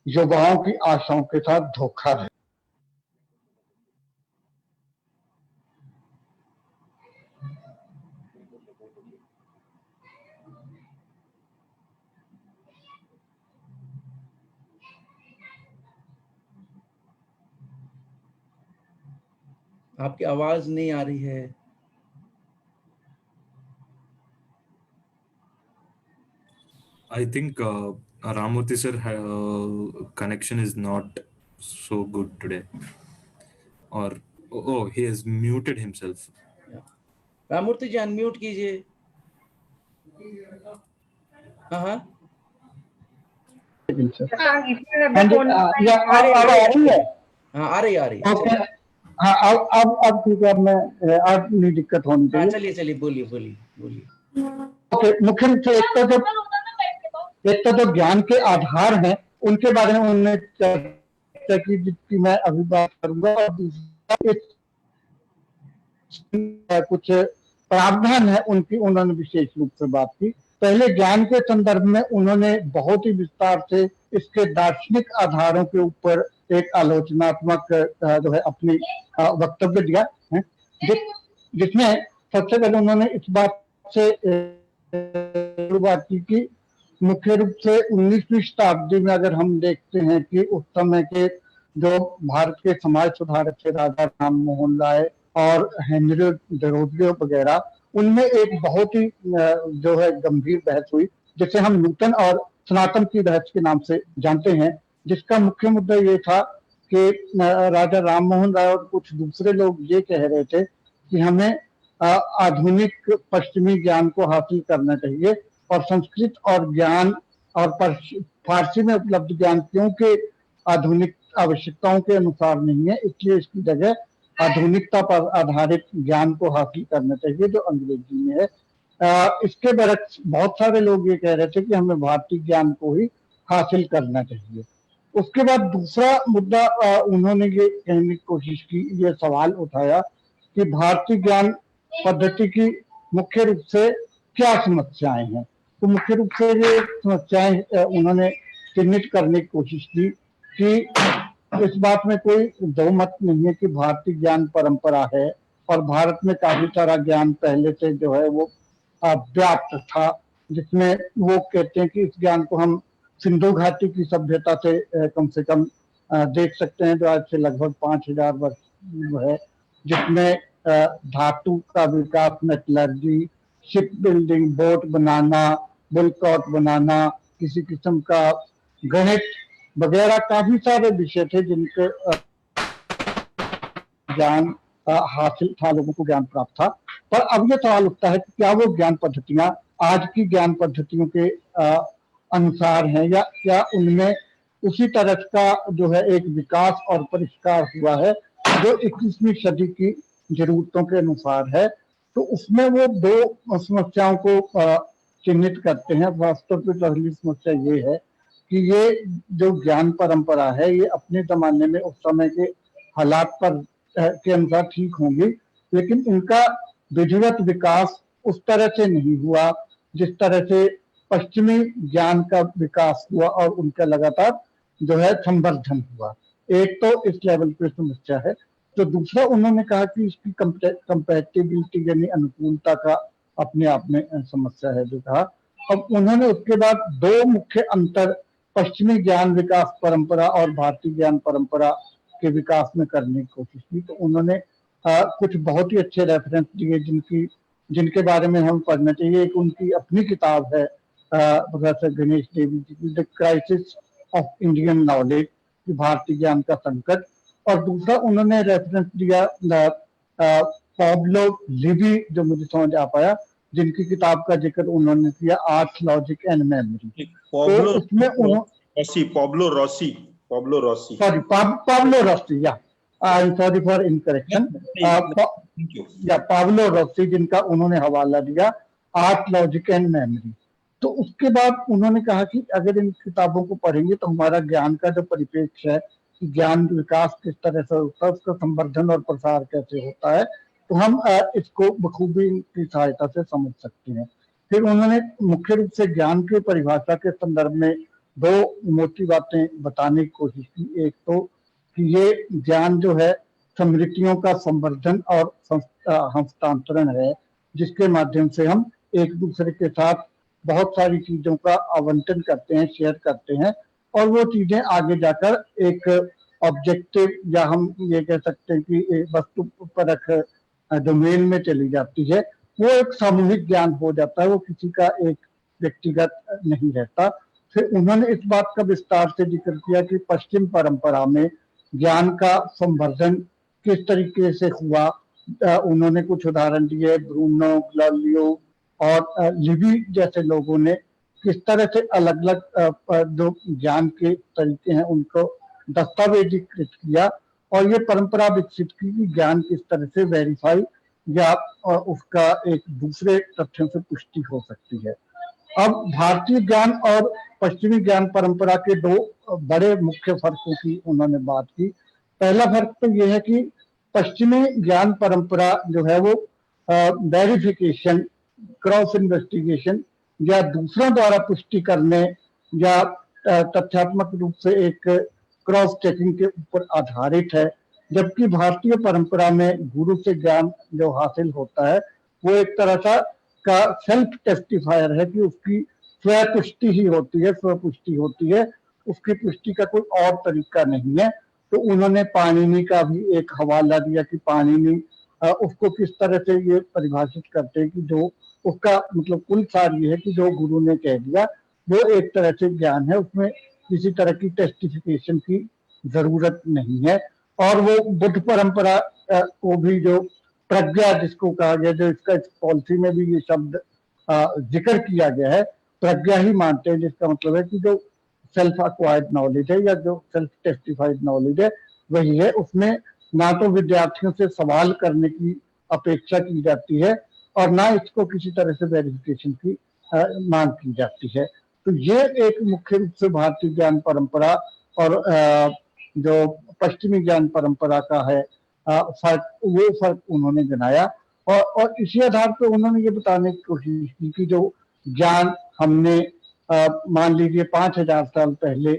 युवाओं की आशाओं के साथ धोखा है. आपकी आवाज नहीं आ रही है. I think Ramurthy sir connection is not so good today, or he has muted himself. Ramurthy ji unmute कीजिए. हाँ आ रही है. ओके, हाँ अब ठीक है. मैं अब नहीं दिक्कत होनी चाहिए. चलिए बोलिए. ओके, मुख्य रूप से एक तो जो ज्ञान के आधार हैं उनके बारे में उन्होंने चर्चा की, जिसकी मैं अभी बात करूंगा. और दूसरा कुछ प्रावधान है उनकी, उन्होंने विशेष रूप से बात की. पहले ज्ञान के संदर्भ में उन्होंने बहुत ही विस्तार से इसके दार्शनिक आधारों के ऊपर एक आलोचनात्मक जो है अपनी वक्तव्य दिया है, जिसमें सबसे पहले उन्होंने इस बात से बात की कि मुख्य रूप से 19वीं शताब्दी में अगर हम देखते हैं कि उस समय के जो भारत के समाज सुधारक थे राजा राम मोहन राय और हेनरी डेरोजियो वगैरह, उनमें एक बहुत ही जो है गंभीर बहस हुई जिसे हम नूतन और सनातन की बहस के नाम से जानते हैं, जिसका मुख्य मुद्दा ये था कि राजा राम मोहन राय और कुछ दूसरे लोग ये कह रहे थे कि हमें आधुनिक पश्चिमी ज्ञान को हासिल करना चाहिए और संस्कृत और ज्ञान और फारसी में उपलब्ध ज्ञान क्योंकि आधुनिक आवश्यकताओं के अनुसार नहीं है, इसलिए इसकी जगह आधुनिकता पर आधारित ज्ञान को हासिल करना चाहिए जो अंग्रेजी में है. इसके बरक्स बहुत सारे लोग ये कह रहे थे कि हमें भारतीय ज्ञान को ही हासिल करना चाहिए. उसके बाद दूसरा मुद्दा उन्होंने ये कहने की कोशिश की, ये सवाल उठाया कि भारतीय ज्ञान पद्धति की मुख्य रूप से क्या समस्याएं हैं. तो मुख्य रूप से ये समस्याएं उन्होंने चिन्हित करने की कोशिश की कि इस बात में कोई दो मत नहीं है कि भारतीय ज्ञान परंपरा है और भारत में काफी सारा ज्ञान पहले से जो है वो व्याप्त था, जिसमें वो कहते हैं कि इस ज्ञान को हम सिंधु घाटी की सभ्यता से कम देख सकते हैं, जो आज से लगभग 5000 वर्ष है, जिसमें धातु का विकास, मेटलर्जी, शिप बिल्डिंग, बोट बनाना, बुलकॉट बनाना, किसी किस्म का गणित वगैरह काफी सारे विषय थे जिनके ज्ञान हासिल था, लोगों को ज्ञान प्राप्त था. पर अब ये सवाल उठता है कि क्या वो ज्ञान पद्धतियां आज की ज्ञान पद्धतियों के अनुसार हैं या क्या उनमें उसी तरह का जो है एक विकास और परिष्कार हुआ है जो 21वीं सदी की जरूरतों के अनुसार है। तो उसमें वो दो समस्याओं को चिन्हित करते हैं। वास्तव में पहली समस्या ये है कि ये जो ज्ञान परंपरा है ये अपने जमाने में उस समय के हालात पर के अनुसार ठीक होंगी, लेकिन इनका विधिवत विकास उस तरह से नहीं हुआ जिस तरह से पश्चिमी ज्ञान का विकास हुआ और उनका लगातार जो है संवर्धन हुआ। एक तो इस लेवल पे समस्या है। तो दूसरा उन्होंने कहा कि इसकी कंपैटिबिलिटी यानी अनुकूलता का अपने आप में समस्या है जो कहा। अब उन्होंने उसके बाद दो मुख्य अंतर पश्चिमी ज्ञान विकास परंपरा और भारतीय ज्ञान परंपरा के विकास में करने की कोशिश की। तो उन्होंने कुछ बहुत ही अच्छे रेफरेंस दिए जिनके बारे में हम पढ़ना चाहिए। एक उनकी अपनी किताब है प्रोफेसर गणेश देवी जी की, the crisis of Indian knowledge, भारतीय ज्ञान का संकट। और दूसरा उन्होंने रेफरेंस दिया पाब्लो लिवी, जो मुझे समझ आ पाया, जिनकी किताब का जिक्र उन्होंने किया आर्ट, लॉजिक एंड मेमोरी। तो उसमें पाब्लो रॉसी या आई एम सॉरी फॉर इनकरेक्शन, या पाब्लो रॉसी, जिनका उन्होंने हवाला दिया आर्ट, लॉजिक एंड मेमोरी। तो उसके बाद उन्होंने कहा कि अगर इन किताबों को पढ़ेंगे तो हमारा ज्ञान का जो परिप्रेक्ष्य है, ज्ञान विकास किस तरह से होता है, उसका संवर्धन और प्रसार कैसे होता है, तो हम इसको बखूबी की सहायता से समझ सकते हैं। फिर उन्होंने मुख्य रूप से ज्ञान की परिभाषा के संदर्भ में दो मोटी बातें बताने की कोशिश की। एक तो कि ये ज्ञान जो है स्मृतियों का संवर्धन और हस्तांतरण है, जिसके माध्यम से हम एक दूसरे के साथ बहुत सारी चीजों का आवंटन करते हैं, शेयर करते हैं, और वो चीजें आगे जाकर एक ऑब्जेक्टिव या हम ये कह सकते हैं कि वस्तु परख डोमेन में चली जाती है। वो एक सामूहिक ज्ञान हो जाता है, वो किसी का एक व्यक्तिगत नहीं रहता। फिर उन्होंने इस बात का विस्तार से जिक्र किया कि पश्चिम परंपरा में ज्ञान का संवर्धन किस तरीके से हुआ। उन्होंने कुछ उदाहरण दिए, ब्रूनो, ग्लालियो और लिवी जैसे लोगों ने किस तरह से अलग अलग जो ज्ञान के तरीके हैं उनको दस्तावेजीकृत किया और ये परंपरा विकसित की कि ज्ञान किस तरह से वेरीफाई या उसका एक दूसरे तथ्यों से पुष्टि हो सकती है। अब भारतीय ज्ञान और पश्चिमी ज्ञान परंपरा के दो बड़े मुख्य फर्कों की उन्होंने बात की। पहला फर्क तो यह है कि पश्चिमी ज्ञान परंपरा जो है वो वेरिफिकेशन, क्रॉस इन्वेस्टिगेशन या दूसरों द्वारा पुष्टि करने या तथ्यात्मक रूप से एक क्रॉस चेकिंग के ऊपर आधारित है, जबकि भारतीय परंपरा में गुरु से ज्ञान जो हासिल होता है वो एक तरह का सेल्फ टेस्टिफायर है कि उसकी स्वपुष्टि ही होती है, स्वपुष्टि होती है, उसकी पुष्टि का कोई और तरीका नहीं है। तो उन्होंने पाणिनि का भी एक हवाला दिया कि पाणिनि उसको किस तरह से ये परिभाषित करते हैं कि जो उसका मतलब कुल सार ये है कि जो गुरु ने कह दिया वो एक तरह से ज्ञान है, उसमें किसी तरह की टेस्टिफिकेशन की जरूरत नहीं है। और वो बुद्ध परंपरा को भी जो प्रज्ञा जिसको कहा गया, जो इसका पॉलिसी में भी ये शब्द जिक्र किया गया है, प्रज्ञा ही मानते हैं, जिसका मतलब है कि जो सेल्फ एक्वायर्ड नॉलेज है या जो सेल्फ टेस्टिफाइड नॉलेज है वही है। उसमें ना तो विद्यार्थियों से सवाल करने की अपेक्षा की जाती है और ना इसको किसी तरह से वेरिफिकेशन की मांग की जाती है। तो ये एक मुख्य रूप से भारतीय ज्ञान परंपरा और जो पश्चिमी ज्ञान परंपरा का है फर्क, वो फर्क उन्होंने गिनाया। और इसी आधार पर उन्होंने ये बताने की कोशिश की कि जो ज्ञान हमने मान लीजिए 5000 साल पहले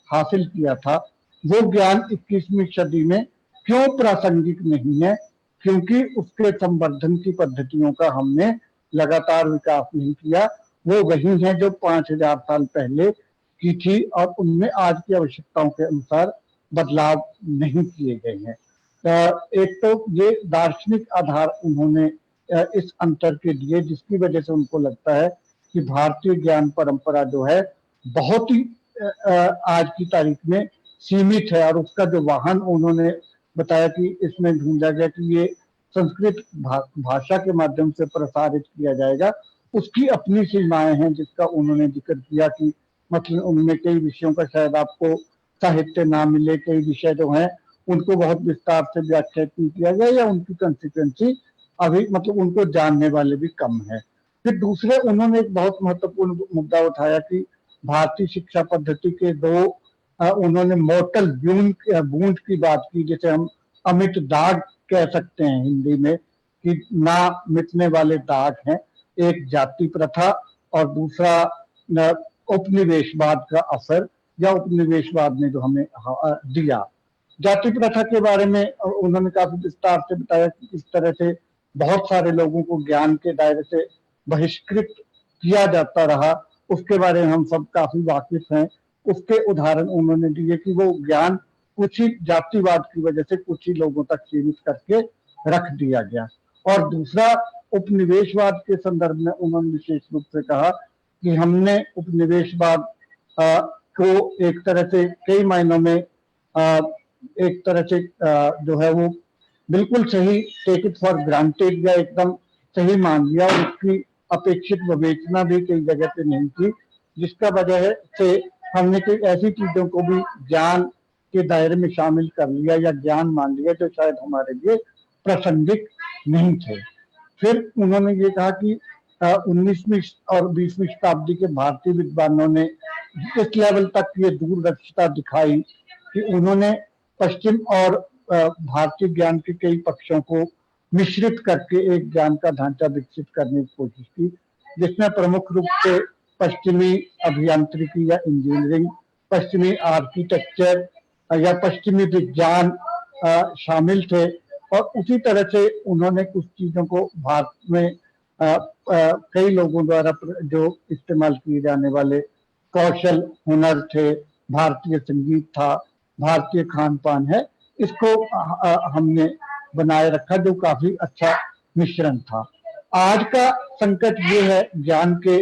हासिल किया था, वो ज्ञान 21वीं सदी में क्यों प्रासंगिक नहीं है, क्योंकि उसके संवर्धन की पद्धतियों का हमने लगातार विकास नहीं किया। वो वही है जो 5000 साल पहले की थी और उनमें आज की आवश्यकताओं के अनुसार बदलाव नहीं किए गए हैं। एक तो ये दार्शनिक आधार उन्होंने इस अंतर के दिए, जिसकी वजह से उनको लगता है कि भारतीय ज्ञान परंपरा जो है बहुत ही आज की तारीख में सीमित है। और उसका जो वाहन उन्होंने बताया कि इसमें ढूंढा गया कि ये संस्कृत भाषा के माध्यम से प्रसारित किया जाएगा, उसकी अपनी सीमाएं हैं, जिसका उन्होंने जिक्र किया कि मतलब उनमें कई विषयों का शायद आपको साहित्य ना मिले, कई विषय जो हैं उनको बहुत विस्तार से व्याख्यात किया गया या उनकी कंसिक्वेंसी अभी मतलब उनको जानने वाले भी कम है। फिर दूसरे उन्होंने एक बहुत महत्वपूर्ण मुद्दा उठाया कि भारतीय शिक्षा पद्धति के दो उन्होंने मोर्टल वूंड की बात की, जैसे हम अमिट दाग कह सकते हैं हिंदी में, कि ना मिटने वाले दाग हैं। एक जाति प्रथा और दूसरा उपनिवेशवाद का असर या उपनिवेशवाद ने जो हमें दिया। जाति प्रथा के बारे में उन्होंने काफी विस्तार से बताया कि किस तरह से बहुत सारे लोगों को ज्ञान के दायरे से बहिष्कृत किया जाता रहा, उसके बारे में हम सब काफी वाकिफ हैं। उसके उदाहरण उन्होंने दिए कि वो ज्ञान कुछ ही जातिवाद की वजह से कुछ ही लोगों तक सीमित करके रख दिया गया। और दूसरा उपनिवेशवाद के संदर्भ में उन्होंने विशेष रूप से कहा कि हमने उपनिवेशवाद को एक तरह से कई मायनों में एक तरह से जो है वो बिल्कुल सही टेक इट फॉर ग्रांटेड या एकदम सही मान लिया और उसकी अपेक्षित विवेचना भी कई जगह पे नहीं की, जिसका वजह से हमने कई ऐसी चीजों को भी ज्ञान के दायरे में शामिल कर लिया या ज्ञान मान लिया जो शायद हमारे लिए प्रासंगिक नहीं थे। फिर उन्होंने ये कहा कि 19वीं और 20वीं शताब्दी के भारतीय विद्वानों ने इस लेवल तक ये दूरदर्शिता दिखाई कि उन्होंने पश्चिम और भारतीय ज्ञान के कई पक्षों को मिश्रित करके एक ज्ञान का ढांचा विकसित करने की कोशिश की, जिसमें प्रमुख रूप से पश्चिमी अभियांत्रिकी या इंजीनियरिंग, पश्चिमी आर्किटेक्चर या पश्चिमी विज्ञान शामिल थे। और उसी तरह से उन्होंने कुछ चीजों को भारत में कई लोगों द्वारा जो इस्तेमाल किए जाने वाले कौशल हुनर थे, भारतीय संगीत था, भारतीय खान पान है, इसको हमने बनाए रखा, जो काफी अच्छा मिश्रण था। आज का संकट ये है ज्ञान के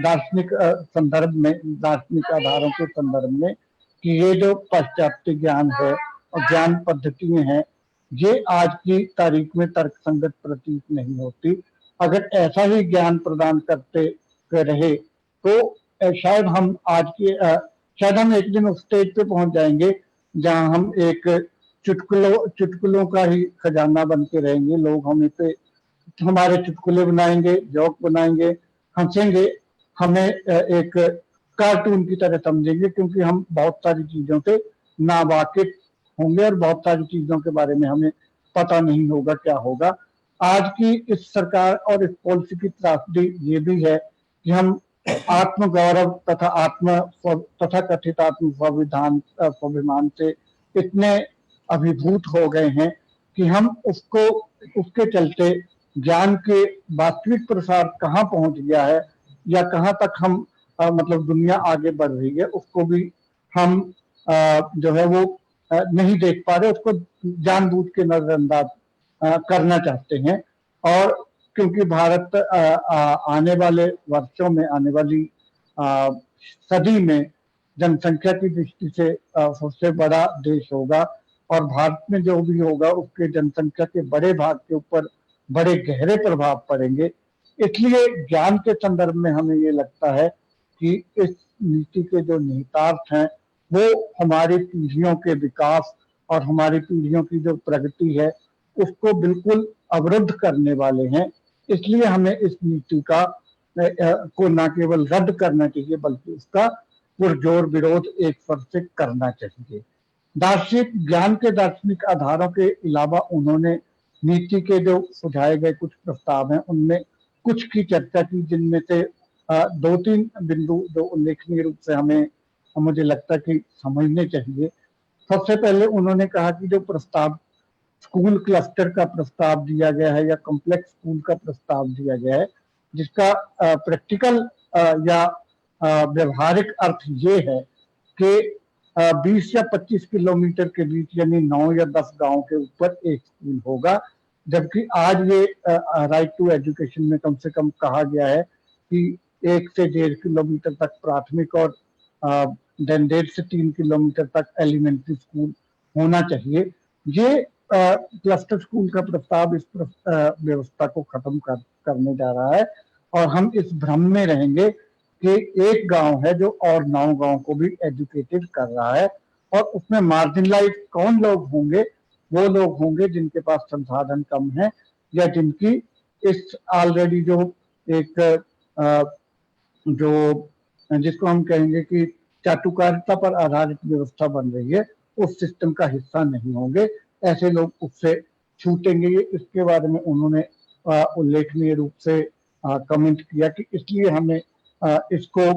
दार्शनिक संदर्भ में, दार्शनिक आधारों के संदर्भ में, कि ये जो पाश्चात्य ज्ञान है और ज्ञान पद्धतियां हैं, ये आज की तारीख में तर्कसंगत प्रतीत नहीं होती। अगर ऐसा ही ज्ञान प्रदान करते रहे तो शायद हम शायद हम एक दिन उस स्टेज पे पहुंच जाएंगे जहां हम एक चुटकुलों का ही खजाना बन के रहेंगे। लोग हमें पे हमारे चुटकुले बनाएंगे, जोक बनाएंगे, हंसेंगे, हमें एक कार्टून की तरह समझेंगे, क्योंकि हम बहुत सारी चीजों से नावाकिफ होंगे और बहुत सारी चीजों के बारे में हमें पता नहीं होगा क्या होगा। आज की इस सरकार और इस पॉलिसी की त्रासदी ये भी है कि हम आत्मगौरव तथा कथित आत्म स्वाभिमान से इतने अभिभूत हो गए हैं कि हम उसके चलते ज्ञान के वास्तविक प्रसार कहाँ पहुंच गया है या कहाँ तक हम मतलब दुनिया आगे बढ़ रही है, उसको भी हम जो है वो नहीं देख पा रहे, उसको जानबूझ के नजरअंदाज करना चाहते हैं। और क्योंकि भारत आने वाले वर्षों में, आने वाली सदी में जनसंख्या की दृष्टि से सबसे बड़ा देश होगा और भारत में जो भी होगा उसके जनसंख्या के बड़े भाग के ऊपर बड़े गहरे प्रभाव पड़ेंगे। इसलिए ज्ञान के संदर्भ में हमें ये लगता है कि इस नीति के जो निहितार्थ हैं वो हमारी पीढ़ियों के विकास और हमारी पीढ़ियों की जो प्रगति है उसको बिल्कुल अवरुद्ध करने वाले हैं। इसलिए हमें इस नीति को न केवल रद्द करना चाहिए बल्कि उसका पुरजोर विरोध एक स्वर से करना चाहिए। दार्शनिक ज्ञान के दार्शनिक आधारों के अलावा उन्होंने नीति के जो सुझाए गए कुछ प्रस्ताव हैं उनमें कुछ की चर्चा की, जिनमें से 2-3 बिंदु जो उल्लेखनीय रूप से हमें मुझे लगता है कि समझने चाहिए। सबसे पहले उन्होंने कहा कि जो प्रस्ताव स्कूल क्लस्टर का प्रस्ताव दिया गया है या कॉम्प्लेक्स स्कूल का प्रस्ताव दिया गया है, जिसका प्रैक्टिकल या व्यवहारिक अर्थ ये है कि 20 या 25 किलोमीटर के बीच यानी 9 या 10 गांव के ऊपर एक स्कूल होगा, जबकि आज ये राइट टू एजुकेशन में कम से कम कहा गया है कि 1 से 1.5 किलोमीटर तक प्राथमिक और 1.5 से 3 किलोमीटर तक एलिमेंट्री स्कूल होना चाहिए। ये क्लस्टर स्कूल का प्रस्ताव इस व्यवस्था को खत्म करने जा रहा है और हम इस भ्रम में रहेंगे कि एक गांव है जो और 9 गांव को भी एजुकेटेड कर रहा है और उसमें मार्जिनलाइज कौन लोग होंगे? वो लोग होंगे जिनके पास संसाधन कम है, या जिनकी इस ऑलरेडी जो एक जो जिसको हम कहेंगे कि चाटुकारिता पर आधारित व्यवस्था बन रही है, उस सिस्टम का हिस्सा नहीं होंगे। ऐसे लोग उससे छूटेंगे। इसके बारे में उन्होंने उल्लेखनीय रूप से कमेंट किया कि इसलिए हमें इसको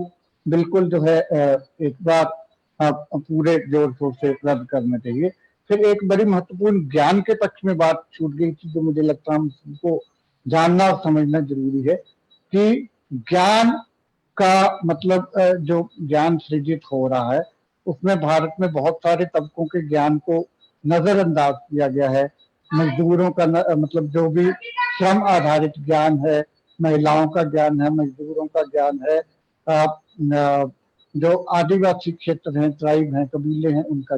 बिल्कुल जो है एक बार पूरे जोर शोर से रद्द करना चाहिए। फिर एक बड़ी महत्वपूर्ण ज्ञान के पक्ष में बात छूट गई थी, जो मुझे लगता है हम सबको जानना और समझना जरूरी है कि ज्ञान का मतलब जो ज्ञान सृजित हो रहा है उसमें भारत में बहुत सारे तबकों के ज्ञान को नजरअंदाज किया गया है। मजदूरों का मतलब जो भी श्रम आधारित ज्ञान है, महिलाओं का ज्ञान है, मजदूरों का ज्ञान है, जो आदिवासी क्षेत्र हैं, ट्राइब हैं, कबीले हैं, उनका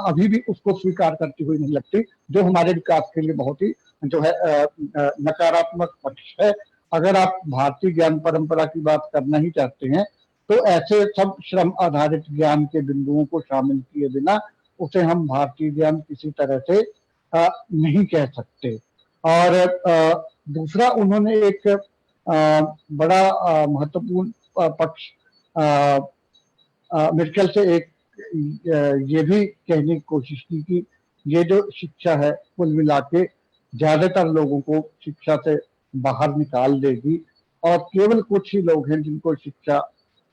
अभी भी उसको स्वीकार करती हुई नहीं लगती, जो हमारे विकास के लिए बहुत ही जो है नकारात्मक पक्ष है। अगर आप भारतीय ज्ञान परंपरा की बात करना ही चाहते हैं तो ऐसे सब श्रम आधारित ज्ञान के बिंदुओं को शामिल किए बिना उसे हम भारतीय ज्ञान किसी तरह से नहीं कह सकते। और दूसरा उन्होंने एक बड़ा महत्वपूर्ण पक्ष मेरे ख्याल से एक ये भी कहने की कोशिश की कि ये जो शिक्षा है कुल मिला के ज्यादातर लोगों को शिक्षा से बाहर निकाल देगी और केवल कुछ ही लोग हैं जिनको शिक्षा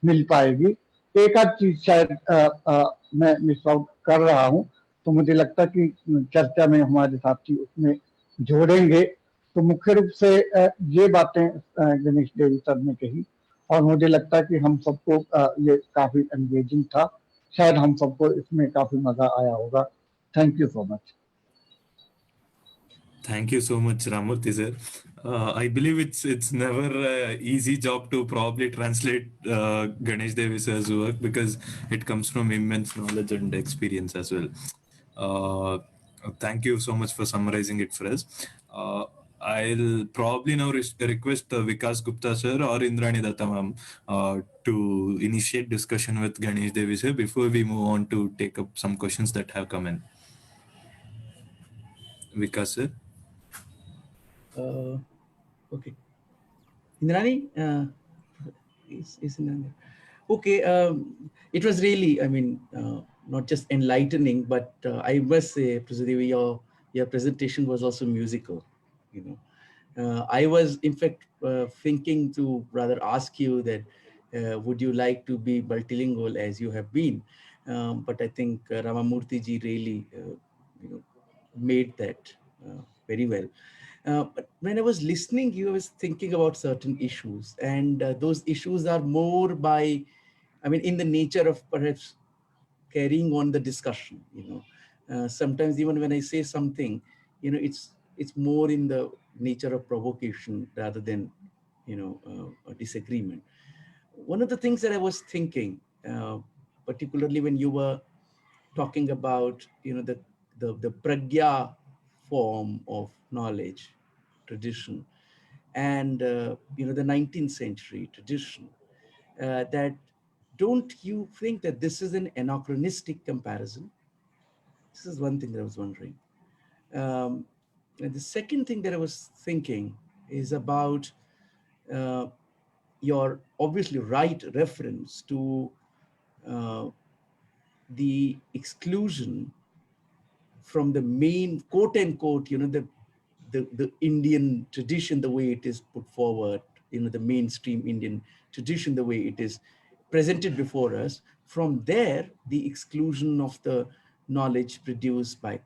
मिल पाएगी। एक आध चीज शायद मैं मिस आउट कर रहा हूं, तो मुझे लगता है कि चर्चा में हमारे साथी उसमें जोड़ेंगे। तो मुख्य रूप से ये बातें गणेश देवी सर ने कही और मुझे लगता है कि हम सबको ये काफी एंगेजिंग था। शायद हम सबको इसमें काफी मजा आया होगा। Thank you so much. Thank you so much, Ramurthy sir. I believe it's never an easy job to probably translate Ganesh Devi sir's work because it comes from immense knowledge and experience as well. Thank you so much for summarizing it for us. I'll probably now request Vikas Gupta sir or Indrani Datta ma'am to initiate discussion with Ganesh Devi sir before we move on to take up some questions that have come in. Vikas sir. Okay. Indrani, is Indrani? Okay. It was really, I mean, not just enlightening, but I must say, Prasadevi, your presentation was also musical. You know, I was in fact thinking to rather ask you that would you like to be multilingual as you have been, but I think Ramamurthy ji really, you know, made that very well. But when I was listening, you was thinking about certain issues, and those issues are more by, I mean, in the nature of perhaps carrying on the discussion. You know, sometimes even when I say something, you know, it's more in the nature of provocation rather than, you know, a disagreement. One of the things that I was thinking, particularly when you were talking about, you know, the pragya form of knowledge tradition and you know, the 19th century tradition, that don't you think that this is an anachronistic comparison? This is one thing that I was wondering. And the second thing that I was thinking is about your obviously right reference to the exclusion from the main quote unquote, you know, the Indian tradition, the way it is put forward, you know, the mainstream Indian tradition, the way it is presented before us. From there, the exclusion of the knowledge produced by,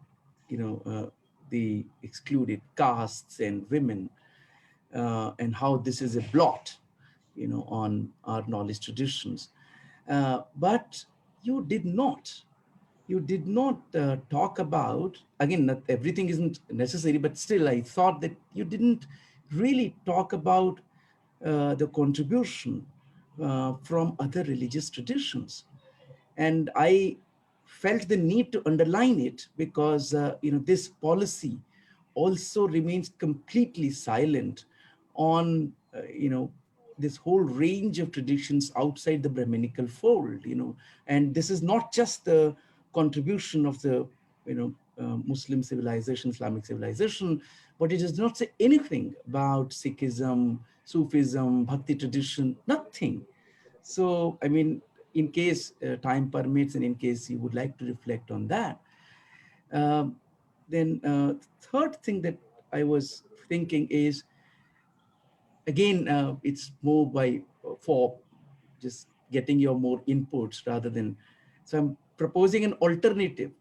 you know, the excluded castes and women, and how this is a blot, you know, on our knowledge traditions. But you did not talk about, again, not everything isn't necessary, but still I thought that you didn't really talk about the contribution from other religious traditions. And I felt the need to underline it because you know, this policy also remains completely silent on you know, this whole range of traditions outside the Brahminical fold, and this is not just the contribution of the, Muslim civilization, Islamic civilization, but it does not say anything about Sikhism, Sufism, Bhakti tradition, nothing. So, I mean, in case time permits and in case you would like to reflect on that, then third thing that I was thinking is, again, it's more for just getting your more inputs rather than, so I'm proposing an alternative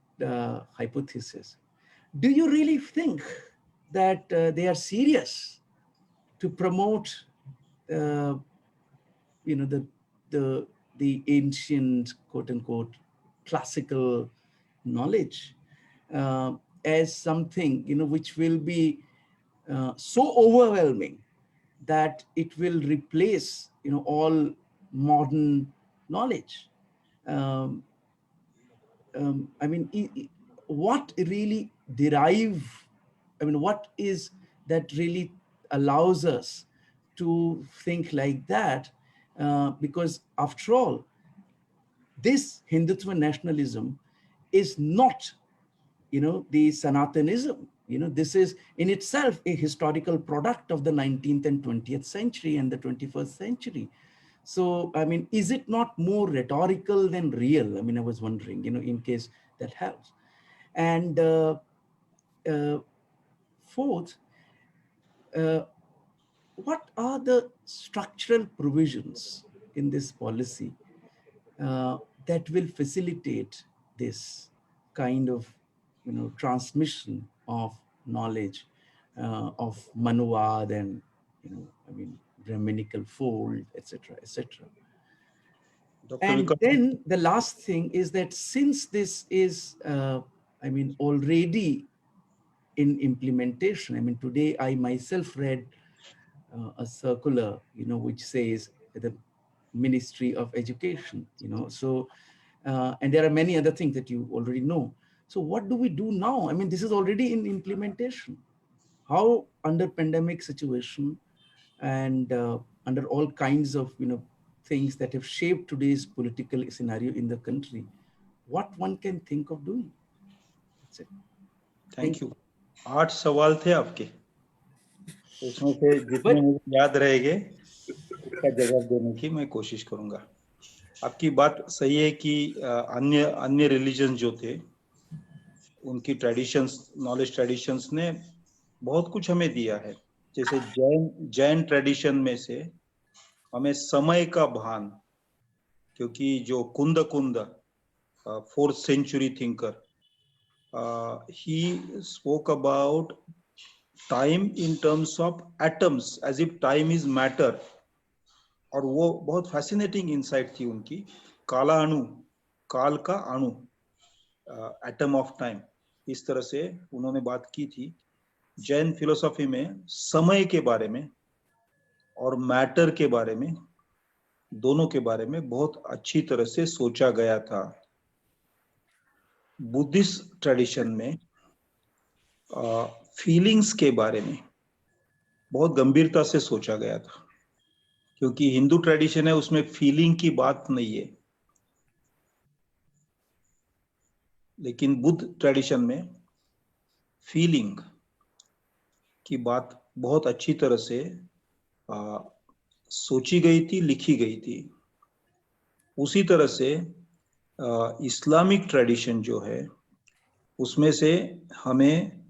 hypothesis. Do you really think that they are serious to promote, the ancient, quote unquote, classical knowledge as something, which will be so overwhelming that it will replace, all modern knowledge? I mean, what really what is that really allows us to think like that? Because after all, this Hindutva nationalism is not, the Sanatanism. This is in itself a historical product of the 19th and 20th century and the 21st century. So, I mean, is it not more rhetorical than real? I mean, I was wondering, in case that helps. And fourth, what are the structural provisions in this policy that will facilitate this kind of, transmission of knowledge of Manuvad and, Brahminical fold, etc., etc. And then the last thing is that since this is, already in implementation, I mean, today I myself read a circular, which says the Ministry of Education, so, and there are many other things that you already know. So what do we do now? I mean, this is already in implementation. How under pandemic situation and under all kinds of, things that have shaped today's political scenario in the country, what one can think of doing? That's it. Thank you. 8 सवाल थे आपके, उसमें से जितने मुझे याद रहेंगे उसका जवाब देने की मैं कोशिश करूंगा। आपकी बात सही है कि अन्य रिलीजन जो थे उनकी ट्रेडिशंस, नॉलेज ट्रेडिशंस ने बहुत कुछ हमें दिया है। जैसे जैन ट्रेडिशन में से हमें समय का भान, क्योंकि जो कुंद 4th century thinker, he spoke about time in terms of atoms as if time is matter, और वो बहुत फैसिनेटिंग इंसाइट थी उनकी। काला अणु, काल का अणु, एटम ऑफ टाइम, इस तरह से उन्होंने बात की थी। जैन फिलोसॉफी में समय के बारे में और मैटर के बारे में, दोनों के बारे में बहुत अच्छी तरह से सोचा गया था। बुद्धिस्ट ट्रेडिशन में फीलिंग्स के बारे में बहुत गंभीरता से सोचा गया था, क्योंकि हिंदू ट्रेडिशन है उसमें फीलिंग की बात नहीं है, लेकिन बुद्ध ट्रेडिशन में फीलिंग की बात बहुत अच्छी तरह से सोची गई थी, लिखी गई थी। उसी तरह से इस्लामिक ट्रेडिशन जो है उसमें से हमें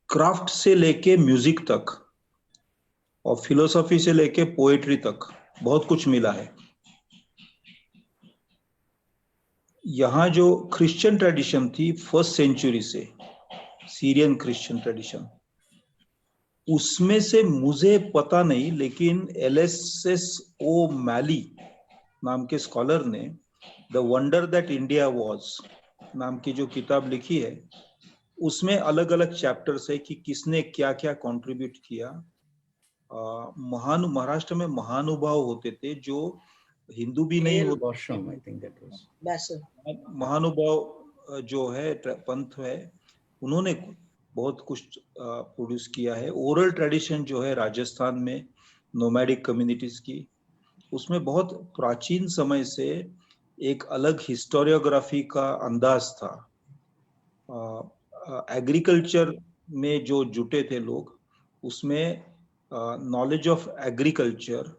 क्राफ्ट से लेके म्यूजिक तक और फिलोसॉफी से लेके पोएट्री तक बहुत कुछ मिला है। यहाँ जो क्रिश्चियन ट्रेडिशन थी 1st century से, सीरियन क्रिश्चियन ट्रेडिशन, उसमें से मुझे पता नहीं, लेकिन LSS मैली नाम के स्कॉलर ने the wonder that India was नाम की जो किताब लिखी है, उसमें अलग अलग चैप्टर्स है कि किसने क्या क्या कंट्रीब्यूट किया। महाराष्ट्र में महानुभाव होते थे जो हिंदू भी नहीं होते, महानुभाव जो है पंथ है, उन्होंने बहुत कुछ प्रोड्यूस किया है। ओरल ट्रेडिशन जो है राजस्थान में नोमैडिक कम्युनिटीज की, उसमें बहुत प्राचीन समय से एक अलग हिस्टोरियोग्राफी का अंदाज था। एग्रीकल्चर में जो जुटे थे लोग, उसमें नॉलेज ऑफ एग्रीकल्चर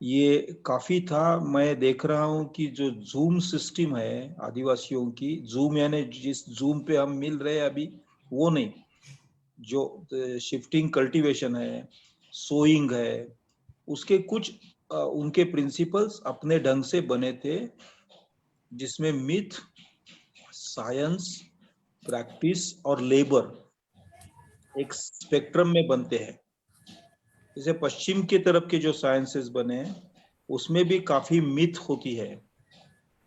ये काफी था। मैं देख रहा हूँ कि जो जूम सिस्टम है आदिवासियों की, जूम यानी जिस जूम पे हम मिल रहे हैं अभी, वो नहीं, जो शिफ्टिंग कल्टीवेशन है, सोइंग है, उसके कुछ उनके प्रिंसिपल्स अपने ढंग से बने थे, जिसमें मिथ, साइंस, प्रैक्टिस और लेबर एक स्पेक्ट्रम में बनते हैं। जैसे पश्चिम की तरफ के जो साइंसेस बने हैं, उसमें भी काफी मिथ होती है।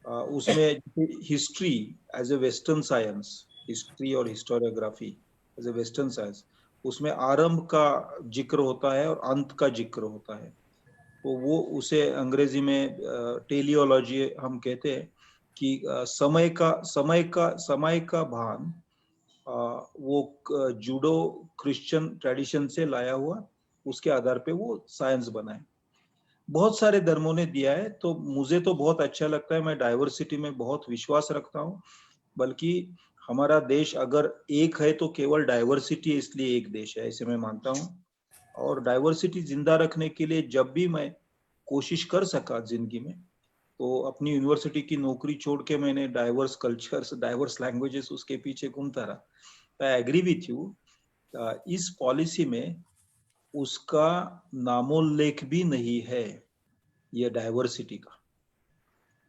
उसमें history as a western science, history और historiography as a western science, उसमें आरंभ का जिक्र होता है और अंत का जिक्र होता है। तो वो उसे अंग्रेजी में टेलियोलॉजी हम कहते हैं कि समय का भान वो जूडो क्रिश्चियन ट्रेडिशन से लाया हुआ, उसके आधार पे वो साइंस बना है। बहुत सारे धर्मों ने दिया है, तो मुझे तो बहुत अच्छा लगता है। मैं डाइवर्सिटी में बहुत विश्वास रखता हूँ, बल्कि हमारा देश अगर एक है तो केवल डाइवर्सिटी इसलिए एक देश है, ऐसे मैं मानता हूँ। और डाइवर्सिटी जिंदा रखने के लिए जब भी मैं कोशिश कर सका जिंदगी में, तो अपनी यूनिवर्सिटी की नौकरी छोड़ के मैंने डाइवर्स कल्चर्स, डाइवर्स लैंग्वेजेस उसके पीछे घूमता रहा। आई एग्री विथ यू, इस पॉलिसी में उसका नामोल्लेख भी नहीं है, ये डाइवर्सिटी का।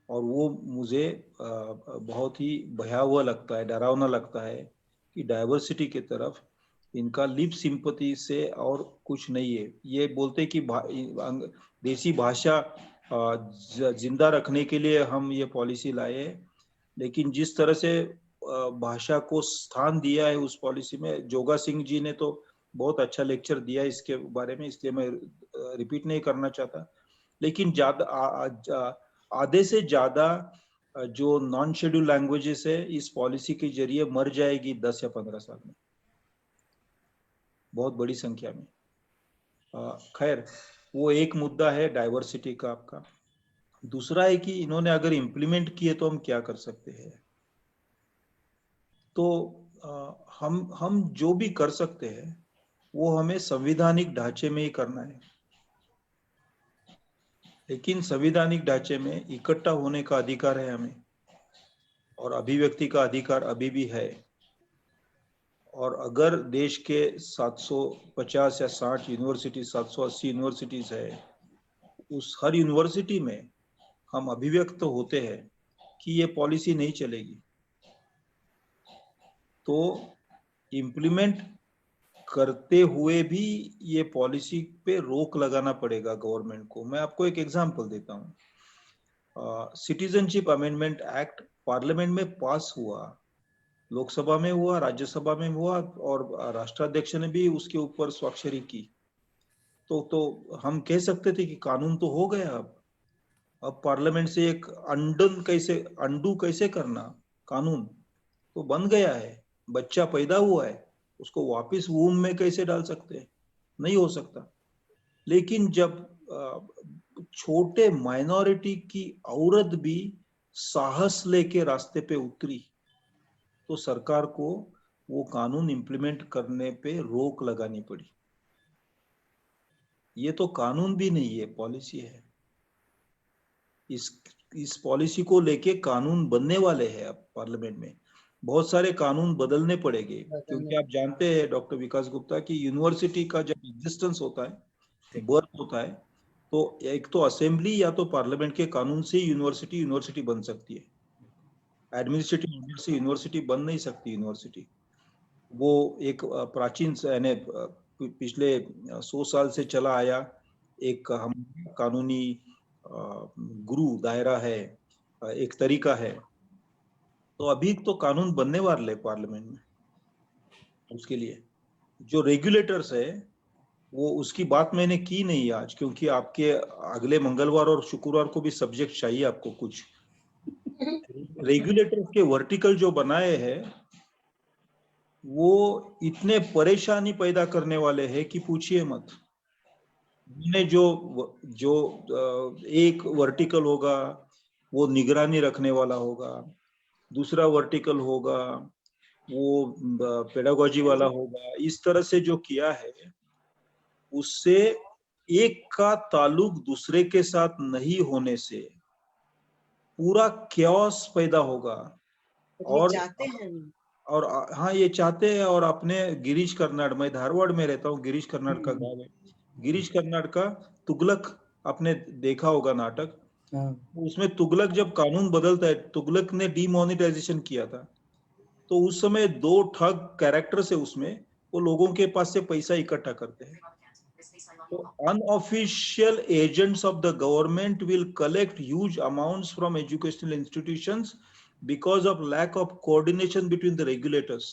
और वो मुझे बहुत ही भयावह लगता है, डरावना लगता है कि डाइवर्सिटी की तरफ इनका लिप सिंपैथी से और कुछ नहीं है। ये बोलते कि देसी भाषा जिंदा रखने के लिए हम ये पॉलिसी लाए हैं, लेकिन जिस तरह से भाषा को स्थान दिया है उस पॉलिसी में, जोगा सिंह जी ने तो बहुत अच्छा लेक्चर दिया इसके बारे में, इसलिए मैं रिपीट नहीं करना चाहता। लेकिन आधे से ज्यादा जो नॉन शेड्यूल लैंग्वेजेस है इस पॉलिसी के जरिए मर जाएगी 10 या 15 साल में, बहुत बड़ी संख्या में। खैर, वो एक मुद्दा है डाइवर्सिटी का आपका। दूसरा है कि इन्होंने अगर इम्प्लीमेंट किए तो हम क्या कर सकते हैं। तो हम जो भी कर सकते हैं वो हमें संवैधानिक ढांचे में ही करना है। लेकिन संवैधानिक ढांचे में इकट्ठा होने का अधिकार है हमें, और अभिव्यक्ति का अधिकार अभी भी है। और अगर देश के 750 या 60 यूनिवर्सिटी, 780 यूनिवर्सिटीज है, उस हर यूनिवर्सिटी में हम अभिव्यक्त होते हैं कि ये पॉलिसी नहीं चलेगी, तो इम्प्लीमेंट करते हुए भी ये पॉलिसी पे रोक लगाना पड़ेगा गवर्नमेंट को। मैं आपको एक एग्जांपल देता हूँ। सिटीजनशिप अमेंडमेंट एक्ट पार्लियामेंट में पास हुआ, लोकसभा में हुआ, राज्यसभा में हुआ, और राष्ट्राध्यक्ष ने भी उसके ऊपर स्वाक्षरी की। तो हम कह सकते थे कि कानून तो हो गया। अब पार्लियामेंट से एक अंडू कैसे करना, कानून तो बन गया है, बच्चा पैदा हुआ है, उसको वापस वूम में कैसे डाल सकते हैं, नहीं हो सकता। लेकिन जब छोटे माइनॉरिटी की औरत भी साहस लेके रास्ते पे उतरी, तो सरकार को वो कानून इंप्लीमेंट करने पे रोक लगानी पड़ी। ये तो कानून भी नहीं है, पॉलिसी है। इस पॉलिसी को लेके कानून बनने वाले हैं अब पार्लियामेंट में। बहुत सारे कानून बदलने पड़ेंगे, क्योंकि आप जानते हैं डॉक्टर विकास गुप्ता की यूनिवर्सिटी का जब एग्जिस्टेंस होता है, बर्थ होता है, तो एक तो असेंबली या तो पार्लियामेंट के कानून से यूनिवर्सिटी बन सकती है। एडमिनिस्ट्रेटिव ऑर्डर से यूनिवर्सिटी बन नहीं सकती। यूनिवर्सिटी वो एक प्राचीन यानी पिछले 100 साल से चला आया एक हम कानूनी गुरु दायरा है, एक तरीका है। तो अभी तो कानून बनने वाले पार्लियामेंट में, उसके लिए जो रेगुलेटर्स है वो, उसकी बात मैंने की नहीं आज, क्योंकि आपके अगले मंगलवार और शुक्रवार को भी सब्जेक्ट चाहिए आपको कुछ। रेगुलेटर्स के वर्टिकल जो बनाए हैं वो इतने परेशानी पैदा करने वाले हैं कि पूछिए मत। ने जो एक वर्टिकल होगा वो निगरानी रखने वाला होगा, दूसरा वर्टिकल होगा वो पेडागोजी वाला होगा, इस तरह से जो किया है उससे एक का ताल्लुक दूसरे के साथ नहीं होने से पूरा क्योस पैदा होगा। और चाहते हैं और हाँ, ये चाहते हैं। और अपने गिरीश कर्नाड, मैं धारवाड़ में रहता हूँ, गिरीश कर्नाड का गाँव है। गिरीश कर्नाड का तुगलक आपने देखा होगा नाटक, उसमें तुगलक जब कानून बदलता है, तुगलक ने डीमोनेटाइजेशन किया था, तो उस समय 2 ठग कैरेक्टर से उसमें वो लोगों के पास से पैसा इकट्ठा करते हैं। तो unofficial agents of the government will collect huge amounts from educational institutions because of lack of coordination between the regulators.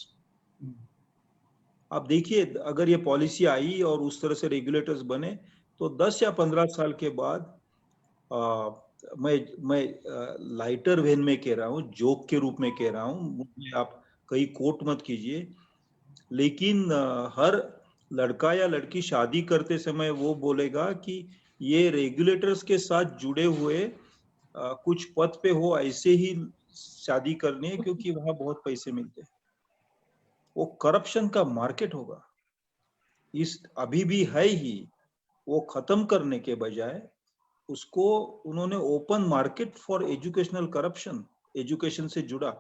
आप देखिए, अगर ये पॉलिसी आई और उस तरह से रेगुलेटर्स बने तो 10 या 15 साल के बाद मैं लाइटर वेन में कह रहा हूँ, जोक के रूप में कह रहा हूँ, आप कहीं कोट मत कीजिए, लेकिन हर लड़का या लड़की शादी करते समय वो बोलेगा कि ये रेगुलेटर्स के साथ जुड़े हुए कुछ पद पे हो ऐसे ही शादी करनी है, क्योंकि वहां बहुत पैसे मिलते हैं। वो करप्शन का मार्केट होगा, इस अभी भी है ही, वो खत्म करने के बजाय उसको उन्होंने open market for educational corruption, education से जुड़ा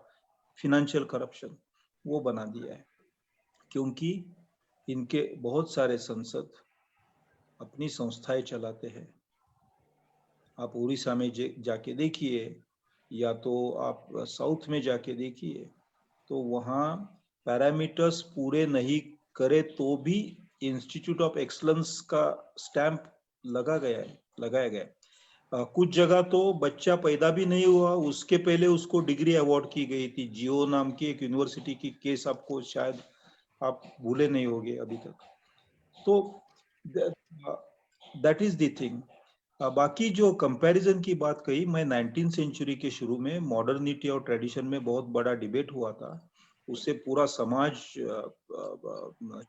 फिनेंशियल करप्शन वो बना दिया है। क्योंकि इनके बहुत सारे सांसद अपनी संस्थाएं चलाते हैं। आप उड़ीसा में जाके देखिए या तो आप साउथ में जाके देखिए, तो वहाँ पैरामीटर्स पूरे नहीं करे तो भी इंस्टीट्यूट ऑफ एक्सलेंस का स्टैंप लगाया गया। कुछ जगह तो बच्चा पैदा भी नहीं हुआ उसके पहले उसको डिग्री अवार्ड की गई थी। जियो नाम की एक यूनिवर्सिटी की केस आपको शायद आप भूले नहीं होंगे अभी तक। तो दैट इज द थिंग। बाकी जो कंपैरिजन की बात कही, मैं 19th सेंचुरी के शुरू में मॉडर्निटी और ट्रेडिशन में बहुत बड़ा डिबेट हुआ था, उससे पूरा समाज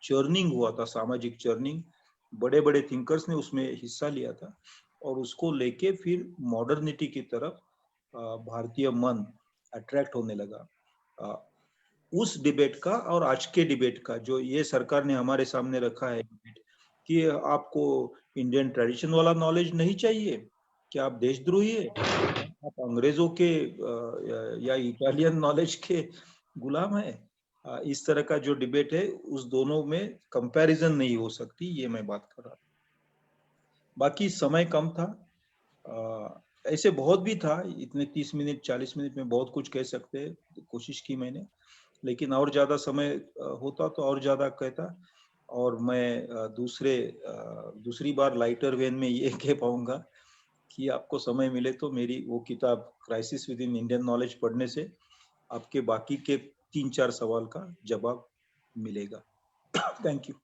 चर्निंग हुआ था, सामाजिक चर्निंग, बड़े बड़े थिंकर्स ने उसमें हिस्सा लिया था और उसको लेके फिर मॉडर्निटी की तरफ भारतीय मन अट्रैक्ट होने लगा। उस डिबेट का और आज के डिबेट का जो ये सरकार ने हमारे सामने रखा है कि आपको इंडियन ट्रेडिशन वाला नॉलेज नहीं चाहिए, कि आप देशद्रोही है, आप अंग्रेजों के या इटालियन नॉलेज के गुलाम है, इस तरह का जो डिबेट है उस दोनों में कंपैरिजन नहीं हो सकती, ये मैं बात कर रहा। बाकी समय कम था, ऐसे बहुत भी था, इतने 30 मिनट 40 मिनट में बहुत कुछ कह सकते हैं, कोशिश की मैंने, लेकिन और ज्यादा समय होता तो और ज्यादा कहता। और मैं दूसरी बार लाइटर वेन में ये कह पाऊंगा कि आपको समय मिले तो मेरी वो किताब crisis with in Indian knowledge पढ़ने से आपके बाकी के 3-4 सवाल का जवाब मिलेगा। Thank you.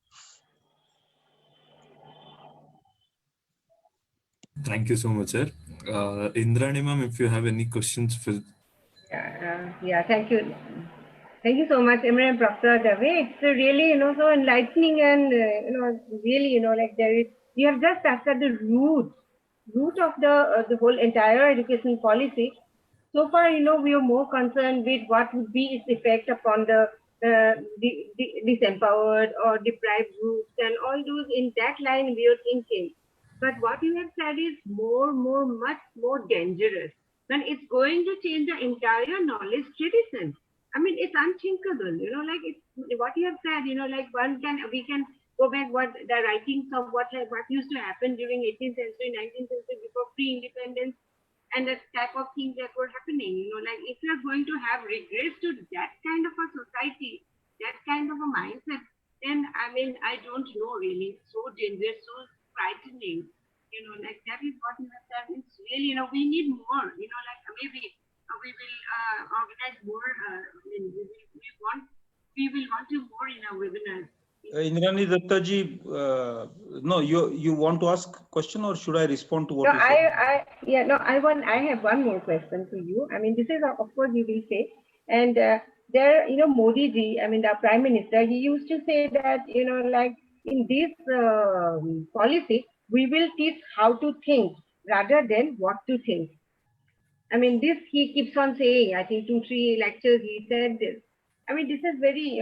Thank you so much, sir. Indrani ma'am, if you have any questions for... Yeah, thank you. Thank you so much, Imran and Professor Dave. It's really, so enlightening and, really, like you have just touched at the root of the whole entire education policy. So far, we are more concerned with what would be its effect upon the disempowered or deprived groups and all those. In that line we are thinking. But what you have said is much more dangerous. When it's going to change the entire knowledge tradition. I mean, it's unthinkable, like it's what you have said, like we can go back what the writings of what used to happen during 18th century, 19th century before pre-independence and the type of things that were happening, like if you are going to have regress to that kind of a society, that kind of a mindset, then I mean, I don't know really, so dangerous, so frightening, like that is what you have said. It's really, we need more, like maybe we will organize more. We will want to more in our webinars. Indrani Datta ji, no, you want to ask question or should I respond to what you said? I have one more question for you. I mean, this is of course you will say, and there, Modi ji, I mean the Prime Minister, he used to say that, like in this policy, we will teach how to think rather than what to think. I mean, this he keeps on saying. I think 2, 3 lectures he said this. I mean, this is very,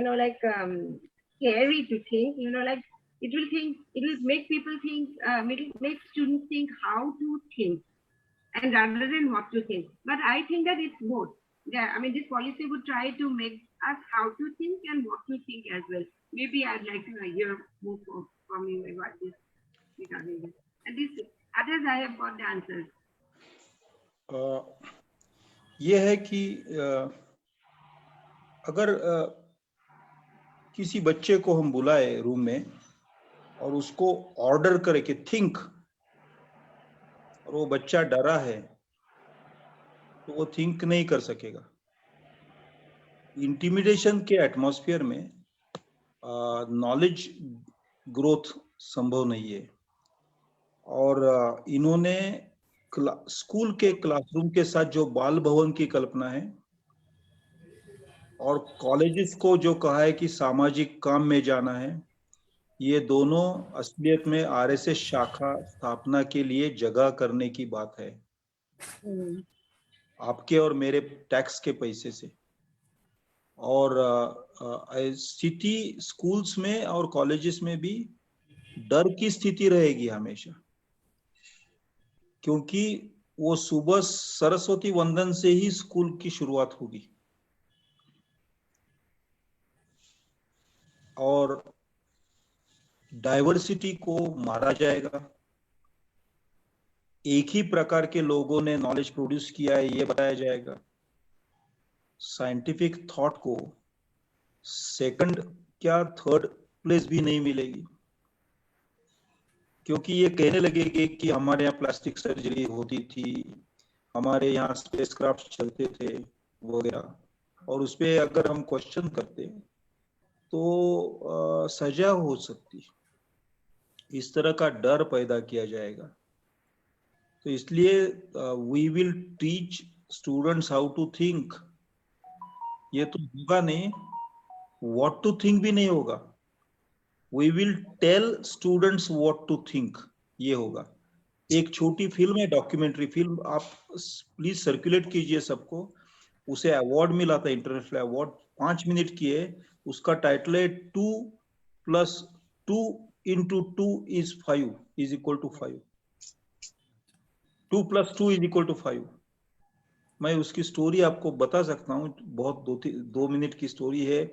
scary to think. Like it will make people think, make students think how to think, and rather than what to think. But I think that it's both. Yeah, I mean, this policy would try to make us how to think and what to think as well. Maybe I'd like to hear more from you about this regarding this. And this others, I have got the answers. ये है कि अगर किसी बच्चे को हम बुलाए room में और उसको ऑर्डर करे कि थिंक, और वो बच्चा डरा है, तो वो थिंक नहीं कर सकेगा। इंटिमिडेशन के एटमॉस्फेयर में नॉलेज ग्रोथ संभव नहीं है। और इन्होंने स्कूल के क्लासरूम के साथ जो बाल भवन की कल्पना है और कॉलेजेस को जो कहा है कि सामाजिक काम में जाना है, ये दोनों असलियत में आरएसएस शाखा स्थापना के लिए जगह करने की बात है, आपके और मेरे टैक्स के पैसे से। और स्थिति स्कूल्स में और कॉलेजेस में भी डर की स्थिति रहेगी हमेशा, क्योंकि वो सुबह सरस्वती वंदन से ही स्कूल की शुरुआत होगी और डाइवर्सिटी को मारा जाएगा। एक ही प्रकार के लोगों ने नॉलेज प्रोड्यूस किया है ये बताया जाएगा। साइंटिफिक थॉट को सेकंड क्या थर्ड प्लेस भी नहीं मिलेगी, क्योंकि ये कहने लगेगे कि हमारे यहाँ प्लास्टिक सर्जरी होती थी, हमारे यहाँ स्पेसक्राफ्ट चलते थे वगैरह, और उस पे अगर हम क्वेश्चन करते तो सजा हो सकती। इस तरह का डर पैदा किया जाएगा। तो इसलिए we will teach students how to think. ये तो होगा नहीं, व्हाट टू थिंक भी नहीं होगा। We will tell students what to think, ये होगा। एक छोटी फिल्म है, डॉक्यूमेंट्री फिल्म, आप प्लीज सर्कुलेट कीजिए सबको। उसे अवार्ड मिला था, इंटरनेशनल अवार्ड, 5 मिनट की है। उसका टाइटल है 2 + 2 × 2 = 5 = 5। 2 + 2 = 5। मैं उसकी स्टोरी आपको बता सकता हूँ, बहुत 2 मिनट की स्टोरी है।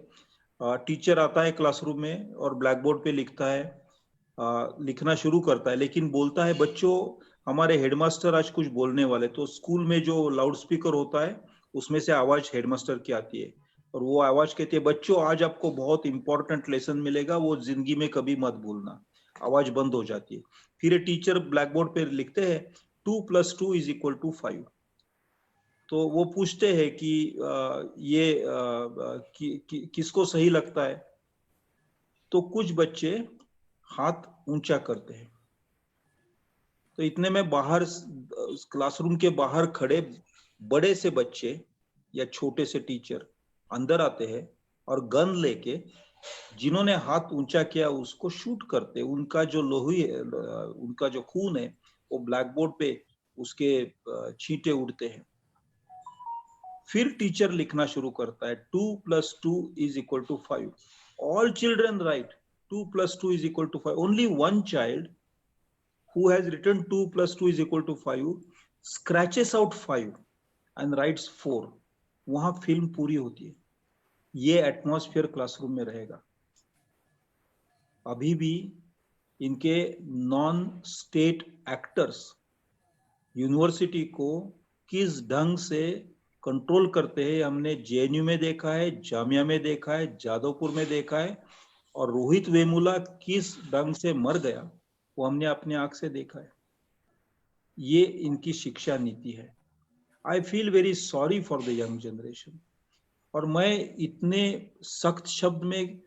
टीचर आता है क्लासरूम में और ब्लैक बोर्ड पे लिखता है, लिखना शुरू करता है, लेकिन बोलता है बच्चों हमारे हेडमास्टर आज कुछ बोलने वाले। तो स्कूल में जो लाउड स्पीकर होता है उसमें से आवाज हेडमास्टर की आती है और वो आवाज कहती है बच्चों आज आपको बहुत इंपॉर्टेंट लेसन मिलेगा, वो जिंदगी में कभी मत भूलना। आवाज बंद हो जाती है। फिर टीचर ब्लैक बोर्ड पे लिखते हैं 2 + 2 = 5। तो वो पूछते हैं कि ये किसको सही लगता है। तो कुछ बच्चे हाथ ऊंचा करते हैं। तो इतने में बाहर क्लासरूम के बाहर खड़े बड़े से बच्चे या छोटे से टीचर अंदर आते हैं और गन लेके जिन्होंने हाथ ऊंचा किया उसको शूट करते। उनका जो लोही है, उनका जो खून है, वो ब्लैक बोर्ड पे उसके छींटे उड़ते हैं। फिर टीचर लिखना शुरू करता है 2 + 2 = 5। All children write 2 + 2 = 5. Only one child who has written 2 + 2 = 5 scratches out 5 and writes 4. वहां फिल्म पूरी होती है। ये एटमॉस्फेयर क्लासरूम में रहेगा। अभी भी इनके नॉन स्टेट एक्टर्स यूनिवर्सिटी को किस ढंग से कंट्रोल करते हैं हमने जेएनयू में देखा है, जामिया में देखा है, जादवपुर में देखा है, और रोहित वेमुला किस ढंग से मर गया वो हमने अपने आंख से देखा है। ये इनकी शिक्षा नीति है। I feel very sorry for the young generation. और मैं इतने सख्त शब्द में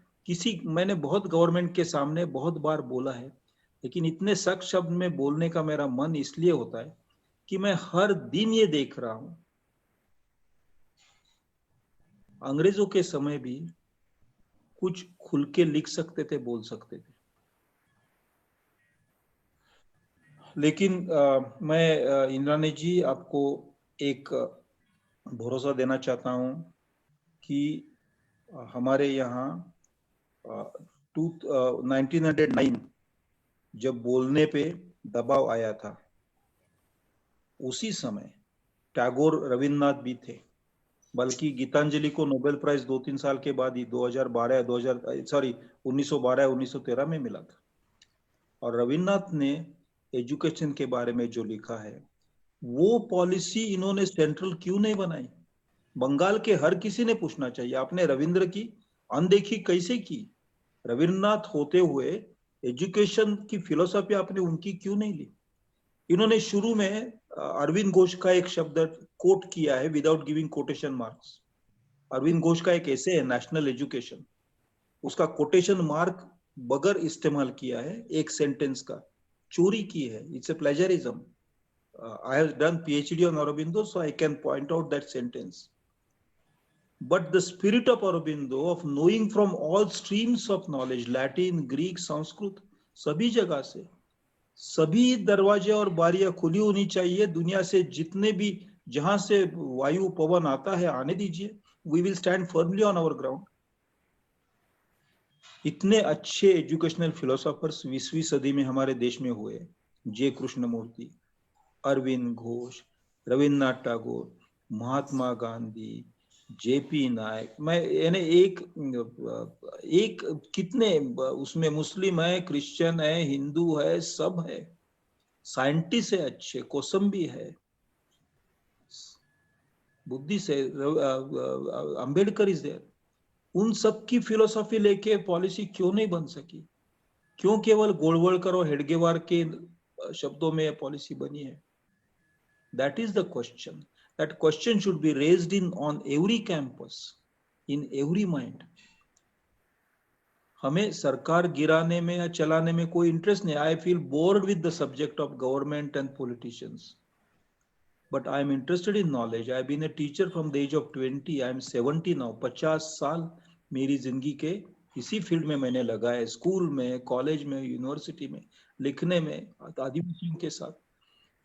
मैंने बहुत गवर्नमेंट के सामने बहुत बार बोला है, लेकिन इतने सख्त शब्द में बोलने का मेरा मन इसलिए होता है कि मैं हर दिन ये देख रहा हूं। अंग्रेजों के समय भी कुछ खुल के लिख सकते थे, बोल सकते थे। लेकिन मैं इंद्राणी जी आपको एक भरोसा देना चाहता हूं कि हमारे यहाँ 1909 जब बोलने पे दबाव आया था, उसी समय टैगोर रविन्द्रनाथ भी थे, बल्कि गीतांजलि को नोबेल प्राइज 2-3 साल के बाद ही 1912-1913 में मिला था। और रविन्द्रनाथ ने एजुकेशन के बारे में जो लिखा है, वो पॉलिसी इन्होंने सेंट्रल क्यों नहीं बनाई? बंगाल के हर किसी ने पूछना चाहिए, आपने रविंद्र की अनदेखी कैसे की? रविन्द्रनाथ होते हुए एजुकेशन की फिलोसफी आपने उनकी क्यों नहीं ली? इन्होंने शुरू में अरविंद घोष का एक शब्द कोट किया है without giving quotation marks. Arvind Ghosh का एक ऐसे है नेशनल एजुकेशन, उसका कोटेशन मार्क बगैर इस्तेमाल किया है, एक सेंटेंस का चोरी की है। It's a plagiarism. I have done PhD on Aurobindo, so I can point out that sentence. But the spirit of Aurobindo of knowing from all streams of knowledge, Latin, Greek, Sanskrit, सभी जगह से सभी दरवाजे और बारियां खुली होनी चाहिए। दुनिया से जितने भी जहां से वायु पवन आता है आने दीजिए। We will stand firmly on our ground. इतने अच्छे एजुकेशनल फिलोसोफर्स 20वीं सदी में हमारे देश में हुए, जे कृष्णमूर्ति, अरविंद घोष, रविन्द्रनाथ टैगोर, महात्मा गांधी, JP नायक। मैं यानी एक कितने उसमें मुस्लिम है, क्रिश्चियन है, हिंदू है, सब है, साइंटिस्ट है, अच्छे कोसंबी है, बुद्धिस्ट है, अंबेडकर इज देयर। उन सब की फिलोसॉफी लेके पॉलिसी क्यों नहीं बन सकी? क्यों केवल गोलवलकर और हेडगेवार के शब्दों में पॉलिसी बनी है? That is the question. That question should be raised on every campus, in every mind. हमें सरकार गिराने में या चलाने में कोई इंटरेस्ट नहीं। I feel bored with the subject of government and politicians. But I am interested in knowledge. I have been a teacher from the age of 20. I am 70 now. 50 साल मेरी जिंदगी के इसी फील्ड में मैंने लगाया, स्कूल में, कॉलेज में, यूनिवर्सिटी में, लिखने में, आदिवासियों के साथ।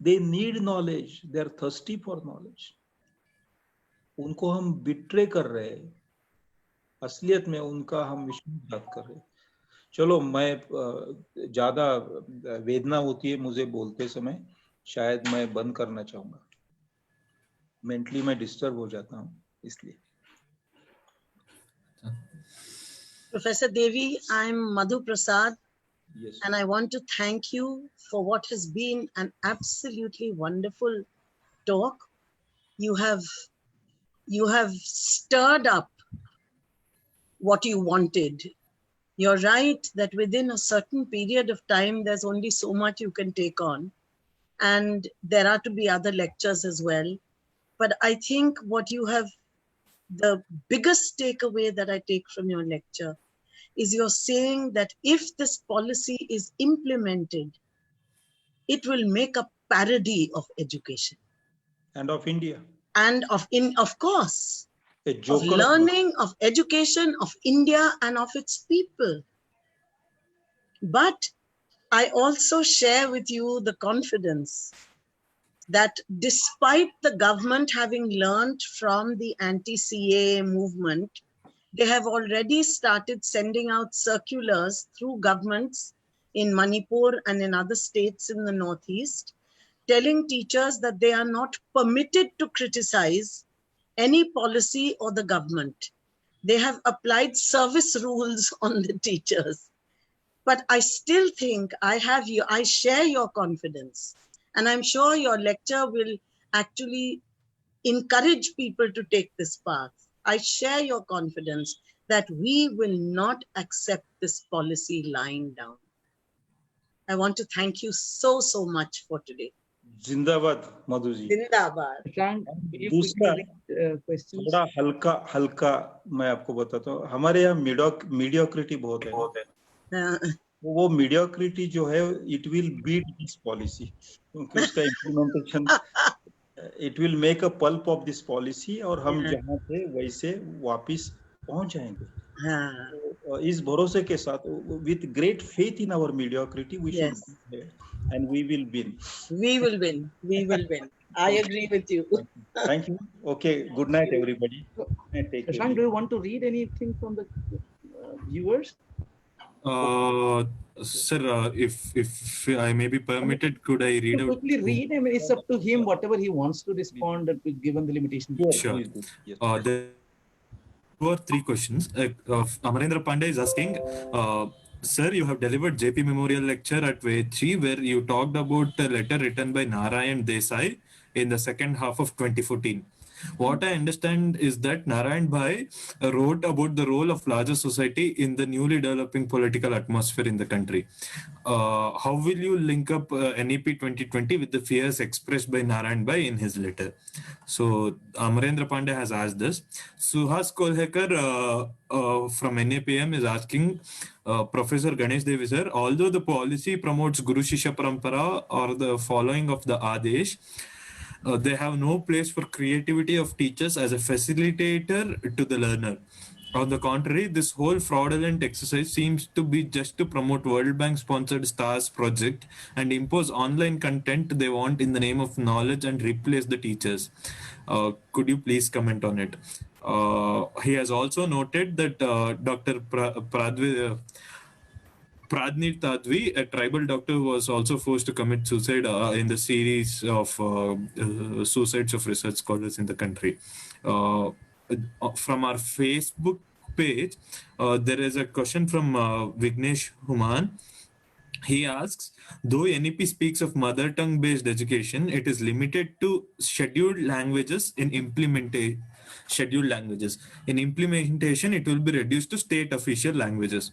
They need knowledge. They are thirsty for knowledge. उनको हम बिट्रे कर रहे हैं, असलियत में उनका हम विश्वासघात कर रहे हैं। चलो, मैं ज्यादा वेदना होती है मुझे बोलते समय, शायद मैं बंद करना चाहूंगा। मेंटली मैं डिस्टर्ब हो जाता हूँ इसलिए। Professor Devi, I'm Madhu Prasad. Yes. And I want to thank you for what has been an absolutely wonderful talk. You have stirred up what you wanted. You're right that within a certain period of time, there's only so much you can take on. And there are to be other lectures as well. But I think the biggest takeaway that I take from your lecture is you're saying that if this policy is implemented, it will make a parody of education. And of India. And of course, A of joker learning, of education, of India and of its people. But I also share with you the confidence that despite the government having learned from the anti-CAA movement, they have already started sending out circulars through governments in Manipur and in other states in the Northeast, telling teachers that they are not permitted to criticize any policy or the government. They have applied service rules on the teachers. But I still think I share your confidence. And I'm sure your lecture will actually encourage people to take this path. I share your confidence that we will not accept this policy lying down. I want to thank you so much for today. जिंदाबाद Madhu ji. Zindabad. दूसरा questions. थोड़ा हल्का मैं आपको बताता हूँ। हमारे यहाँ मीडियोक्रिटी बहुत है। वो मीडियोक्रिटी जो है, it will beat this policy, क्योंकि उसका implementation it will make a pulp of this policy, और हम जहाँ थे वैसे वापिस पहुंच जाएंगे। तो इस भरोसे के साथ, with great faith in our mediocrity, we should and we will win. We will win. We will win. I agree with you. Thank you. Okay. Good night, everybody. Take care. Shashank, do you want to read anything from the viewers? Sir, if I may be permitted, could I read To out? quickly read. I mean, it's up to him. Whatever he wants to respond, given the limitation. Sure. Please do. Yes. There were 3 questions. Amarendra Pandey is asking, sir, you have delivered JP Memorial lecture at Vechi where you talked about a letter written by Narayan Desai in the second half of 2014. What I understand is that Narayan Bhai wrote about the role of larger society in the newly developing political atmosphere in the country. How will you link up NEP 2020 with the fears expressed by Narayan Bhai in his letter? So Amarendra Pandey has asked this. Suhas Kolhekar from NAPM is asking Professor Ganesh Devi sir, although the policy promotes Guru Shishya Parampara or the following of the Adesh, they have no place for creativity of teachers as a facilitator to the learner. On the contrary, this whole fraudulent exercise seems to be just to promote World Bank sponsored STARS project and impose online content they want in the name of knowledge and replace the teachers. Could you please comment on it? He has also noted that Dr. Pradnit Tadvi, a tribal doctor who was also forced to commit suicide in the series of suicides of research scholars in the country. From our Facebook page, there is a question from Vignesh Human. He asks, though NEP speaks of mother tongue based education, it is limited to scheduled languages in implementation. In implementation, it will be reduced to state official languages,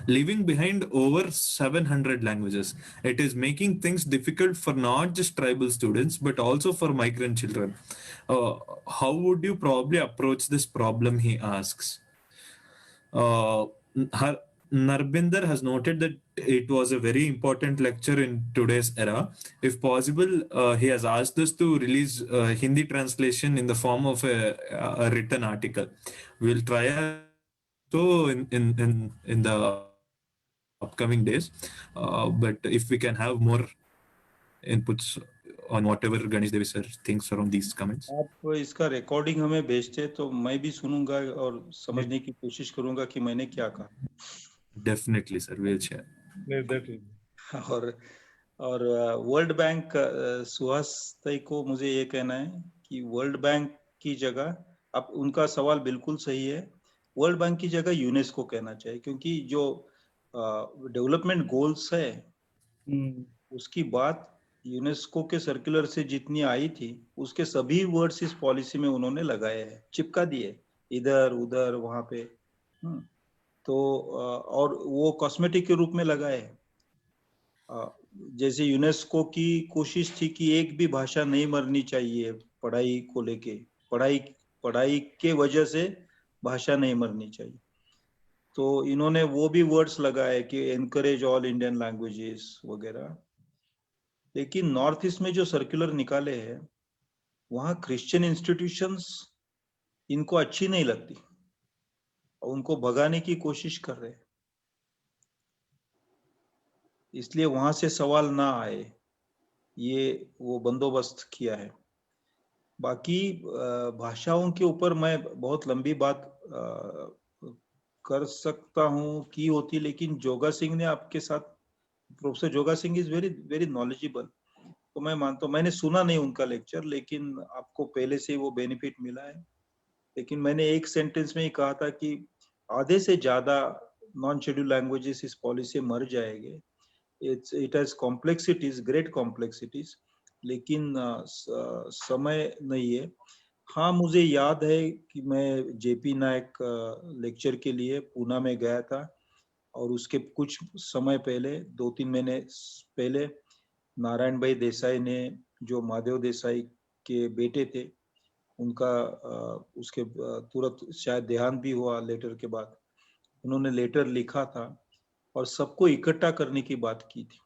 leaving behind over 700 languages. It is making things difficult for not just tribal students, but also for migrant children. How would you probably approach this problem, he asks. Narbinder has noted that it was a very important lecture in today's era. If possible, he has asked us to release Hindi translation in the form of a written article. We'll try so in the upcoming days. But if we can have more inputs on whatever Ganesh Devi sir thinks around these comments. आप इसका recording हमें भेजते तो मैं भी सुनूंगा और समझने की कोशिश करूंगा कि मैंने क्या कहा. Definitely, sir. We'll share. और वर्ल्ड बैंक सुहास ताई को मुझे ये कहना है कि वर्ल्ड बैंक की जगह, अब उनका सवाल बिल्कुल सही है, वर्ल्ड बैंक की जगह यूनेस्को कहना चाहिए, क्योंकि जो डेवलपमेंट गोल्स है उसकी बात यूनेस्को के सर्कुलर से जितनी आई थी उसके सभी वर्ड्स इस पॉलिसी में उन्होंने लगाए हैं, चिपका दिए इधर उधर वहां पे. तो और वो कॉस्मेटिक के रूप में लगाए. जैसे यूनेस्को की कोशिश थी कि एक भी भाषा नहीं मरनी चाहिए पढ़ाई को लेके, पढ़ाई के वजह से भाषा नहीं मरनी चाहिए, तो इन्होंने वो भी वर्ड्स लगाए कि एनकरेज ऑल इंडियन लैंग्वेजेस वगैरह. लेकिन नॉर्थ ईस्ट में जो सर्कुलर निकाले हैं वहां क्रिश्चियन इंस्टीट्यूशंस इनको अच्छी नहीं लगती और उनको भगाने की कोशिश कर रहे हैं, इसलिए वहां से सवाल ना आए ये वो बंदोबस्त किया है. बाकी भाषाओं के ऊपर मैं बहुत लंबी बात कर सकता हूं की होती, लेकिन जोगा सिंह ने आपके साथ, professor Joga Singh is very very knowledgeable, तो मैं मानता हूं, मैंने सुना नहीं उनका लेक्चर लेकिन आपको पहले से वो बेनिफिट मिला है. लेकिन मैंने एक सेंटेंस में ही कहा था कि आधे से ज्यादा नॉन शेड्यूल लैंग्वेजेस इस पॉलिसी मर जाएंगे. It has complexities, great complexities, लेकिन समय नहीं है. हाँ, मुझे याद है कि मैं जेपी नायक लेक्चर के लिए पूना में गया था और उसके कुछ समय पहले, 2-3 महीने पहले, नारायण भाई देसाई ने, जो महादेव देसाई के बेटे थे, उनका उसके तुरंत शायद देहांत भी हुआ लेटर के बाद, उन्होंने लेटर लिखा था और सबको इकट्ठा करने की बात की थी.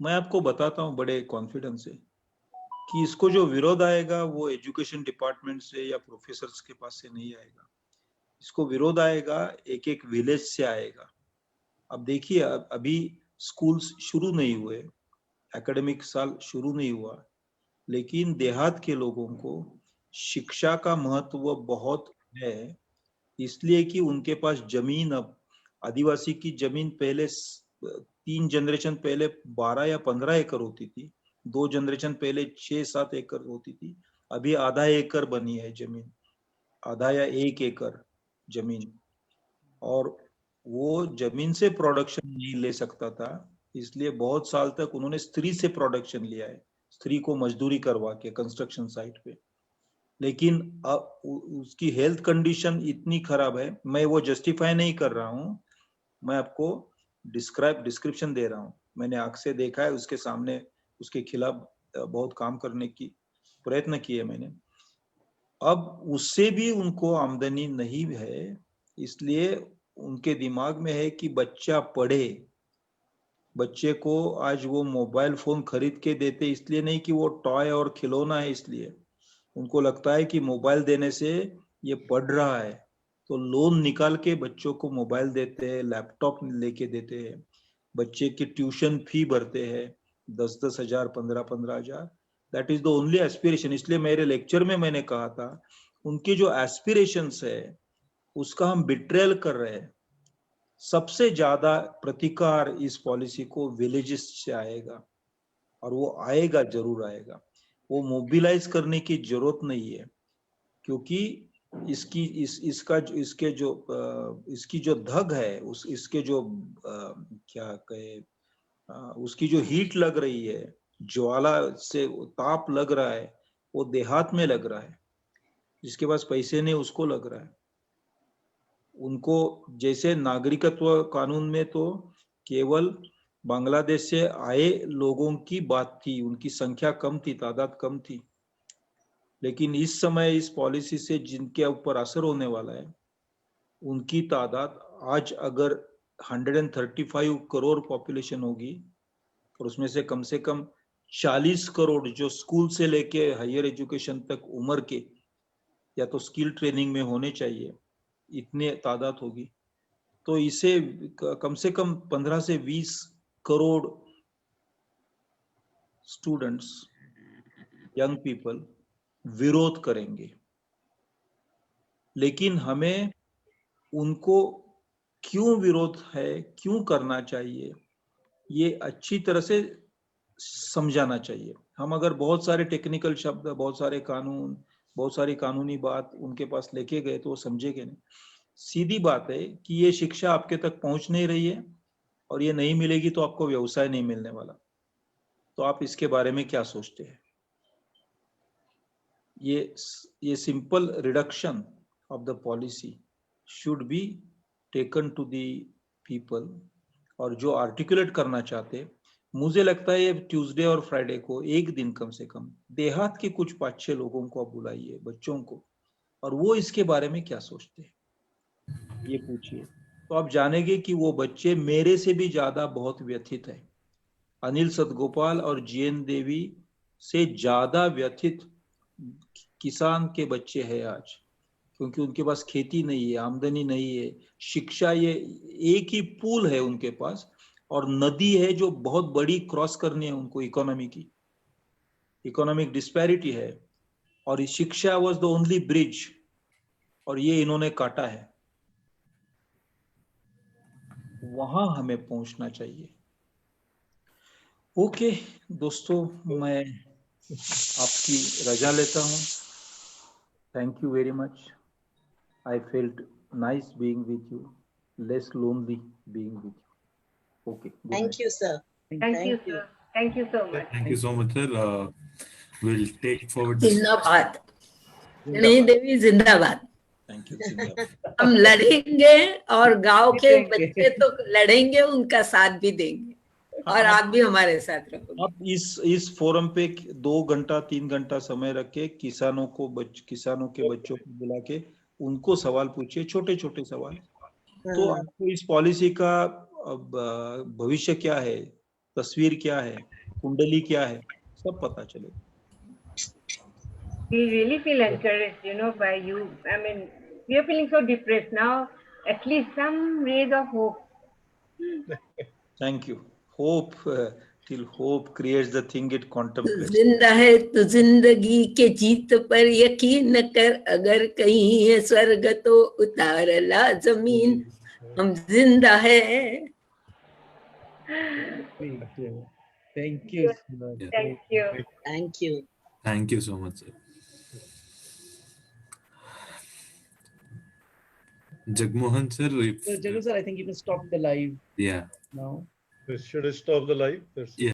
मैं आपको बताता हूँ बड़े कॉन्फिडेंस से कि इसको जो विरोध आएगा वो एजुकेशन डिपार्टमेंट से या प्रोफेसर्स के पास से नहीं आएगा. इसको विरोध आएगा एक एक विलेज से आएगा. अब देखिए, अभी स्कूल्स शुरू नहीं हुए, एकेडमिक साल शुरू नहीं हुआ, लेकिन देहात के लोगों को शिक्षा का महत्व बहुत है, इसलिए कि उनके पास जमीन, अब आदिवासी की जमीन पहले 3 जनरेशन पहले 12 या 15 एकड़ होती थी, 2 जनरेशन पहले 6-7 एकड़ होती थी, अभी आधा एकड़ बनी है जमीन, आधा या 1 एकड़ जमीन, और वो जमीन से प्रोडक्शन नहीं ले सकता था, इसलिए बहुत साल तक उन्होंने स्त्री से प्रोडक्शन लिया है, स्त्री को मजदूरी करवा के कंस्ट्रक्शन साइट पे। लेकिन अब उसकी हेल्थ कंडीशन इतनी खराब है, मैं वो जस्टिफाई नहीं कर रहा हूँ, मैं आपको डिस्क्रिप्शन दे रहा हूँ, मैंने आंख से देखा है, उसके सामने उसके खिलाफ बहुत काम करने की प्रयत्न किए मैंने। अब उससे भी उनको आमदनी नहीं है, इसलिए उनके दिमाग में है कि बच्चा पढ़े। बच्चे को आज वो मोबाइल फोन खरीद के देते इसलिए नहीं कि वो टॉय और खिलौना है, इसलिए उनको लगता है कि मोबाइल देने से ये पढ़ रहा है, तो लोन निकाल के बच्चों को मोबाइल देते हैं, लैपटॉप लेके देते हैं, बच्चे की ट्यूशन फी भरते हैं 10-10 हजार, 15-15 हजार। That is the only aspiration. इसलिए मेरे लेक्चर में मैंने कहा था उनके जो एस्पिरेशंस है उसका हम बिट्रेल कर रहे हैं। सबसे ज्यादा प्रतिकार इस पॉलिसी को विलेजेस से आएगा, और वो आएगा, जरूर आएगा। वो मोबिलाइज करने की जरूरत नहीं है, क्योंकि इसकी जो धग है, इसके जो क्या कहे, उसकी जो हीट लग रही है, ज्वाला से ताप लग रहा है, वो देहात में लग रहा है, जिसके पास पैसे नहीं उसको लग रहा है। उनको जैसे नागरिकत्व कानून में तो केवल बांग्लादेश से आए लोगों की बात थी, उनकी संख्या कम थी, तादाद कम थी, लेकिन इस समय इस पॉलिसी से जिनके ऊपर असर होने वाला है उनकी तादाद आज अगर 135 करोड़ पॉपुलेशन होगी, और उसमें से कम 40 करोड़ जो स्कूल से लेके हायर एजुकेशन तक उम्र के या तो स्किल ट्रेनिंग में होने चाहिए, इतने तादाद होगी, तो इसे कम से कम 15 से 20 करोड़ स्टूडेंट्स, यंग पीपल विरोध करेंगे। लेकिन हमें उनको क्यों विरोध है, क्यों करना चाहिए, ये अच्छी तरह से समझाना चाहिए। हम अगर बहुत सारे टेक्निकल शब्द, बहुत सारे कानून, बहुत सारी कानूनी बात उनके पास लेके गए तो वो समझेंगे नहीं। सीधी बात है कि ये शिक्षा आपके तक पहुंच नहीं रही है, और ये नहीं मिलेगी तो आपको व्यवसाय नहीं मिलने वाला। तो आप इसके बारे में क्या सोचते हैं? ये simple reduction of the policy should be taken to the people, और जो आर्टिकुलेट करना चाहते, मुझे लगता है ट्यूसडे और फ्राइडे को एक दिन कम से कम देहात के कुछ 5-6 लोगों को आप बुलाइए, बच्चों को, और वो इसके बारे में क्या सोचते हैं ये पूछिए, तो आप जानेंगे कि वो बच्चे मेरे से भी ज्यादा बहुत व्यथित है। अनिल सतगोपाल और जीएन देवी से ज्यादा व्यथित किसान के बच्चे हैं आज, क्योंकि उनके पास खेती नहीं है, आमदनी नहीं है, शिक्षा, ये एक ही पुल है उनके पास, और नदी है जो बहुत बड़ी क्रॉस करनी है उनको, इकोनॉमिक डिस्पैरिटी है, और शिक्षा वाज द ओनली ब्रिज, और ये इन्होंने काटा है। वहां हमें पहुंचना चाहिए। ओके दोस्तों, मैं आपकी रजा लेता हूं। Thank you very much. I felt nice being with you, less lonely being with you. Okay, Thank you, sir. Thank you, sir. Thank you so much. Thank you so much, sir. We'll take forward this. जिंदाबाद, गणेश देवी जिंदाबाद। Thank you. हम लड़ेंगे और गांव के बच्चे तो लड़ेंगे, उनका साथ भी देंगे, और आप भी हमारे साथ रहोगे। आप इस फोरम पे 2 घंटा 3 घंटा समय रख के किसानों के बच्चों को बुला के उनको सवाल पूछिए, छोटे छोटे सवाल, तो आपको इस पॉलिसी का भविष्य क्या है, तस्वीर क्या है, कुंडली क्या है, सब पता चलेगा। We really feel encouraged, by you. I mean, we are feeling so depressed now. At least some rays of hope. Thank you. Hope till hope creates the thing it contemplates. जिंदा है तो जिंदगी के जीत पर यकीन कर, अगर कहीं है स्वर्ग तो उतार ला जमीन, हम जिंदा है. Thank you. Thank you. Thank you. Thank you so much, sir. Jagmohan sir, So, Jagu sir, I think you can stop the live yeah. now. Should I stop the live? Yeah.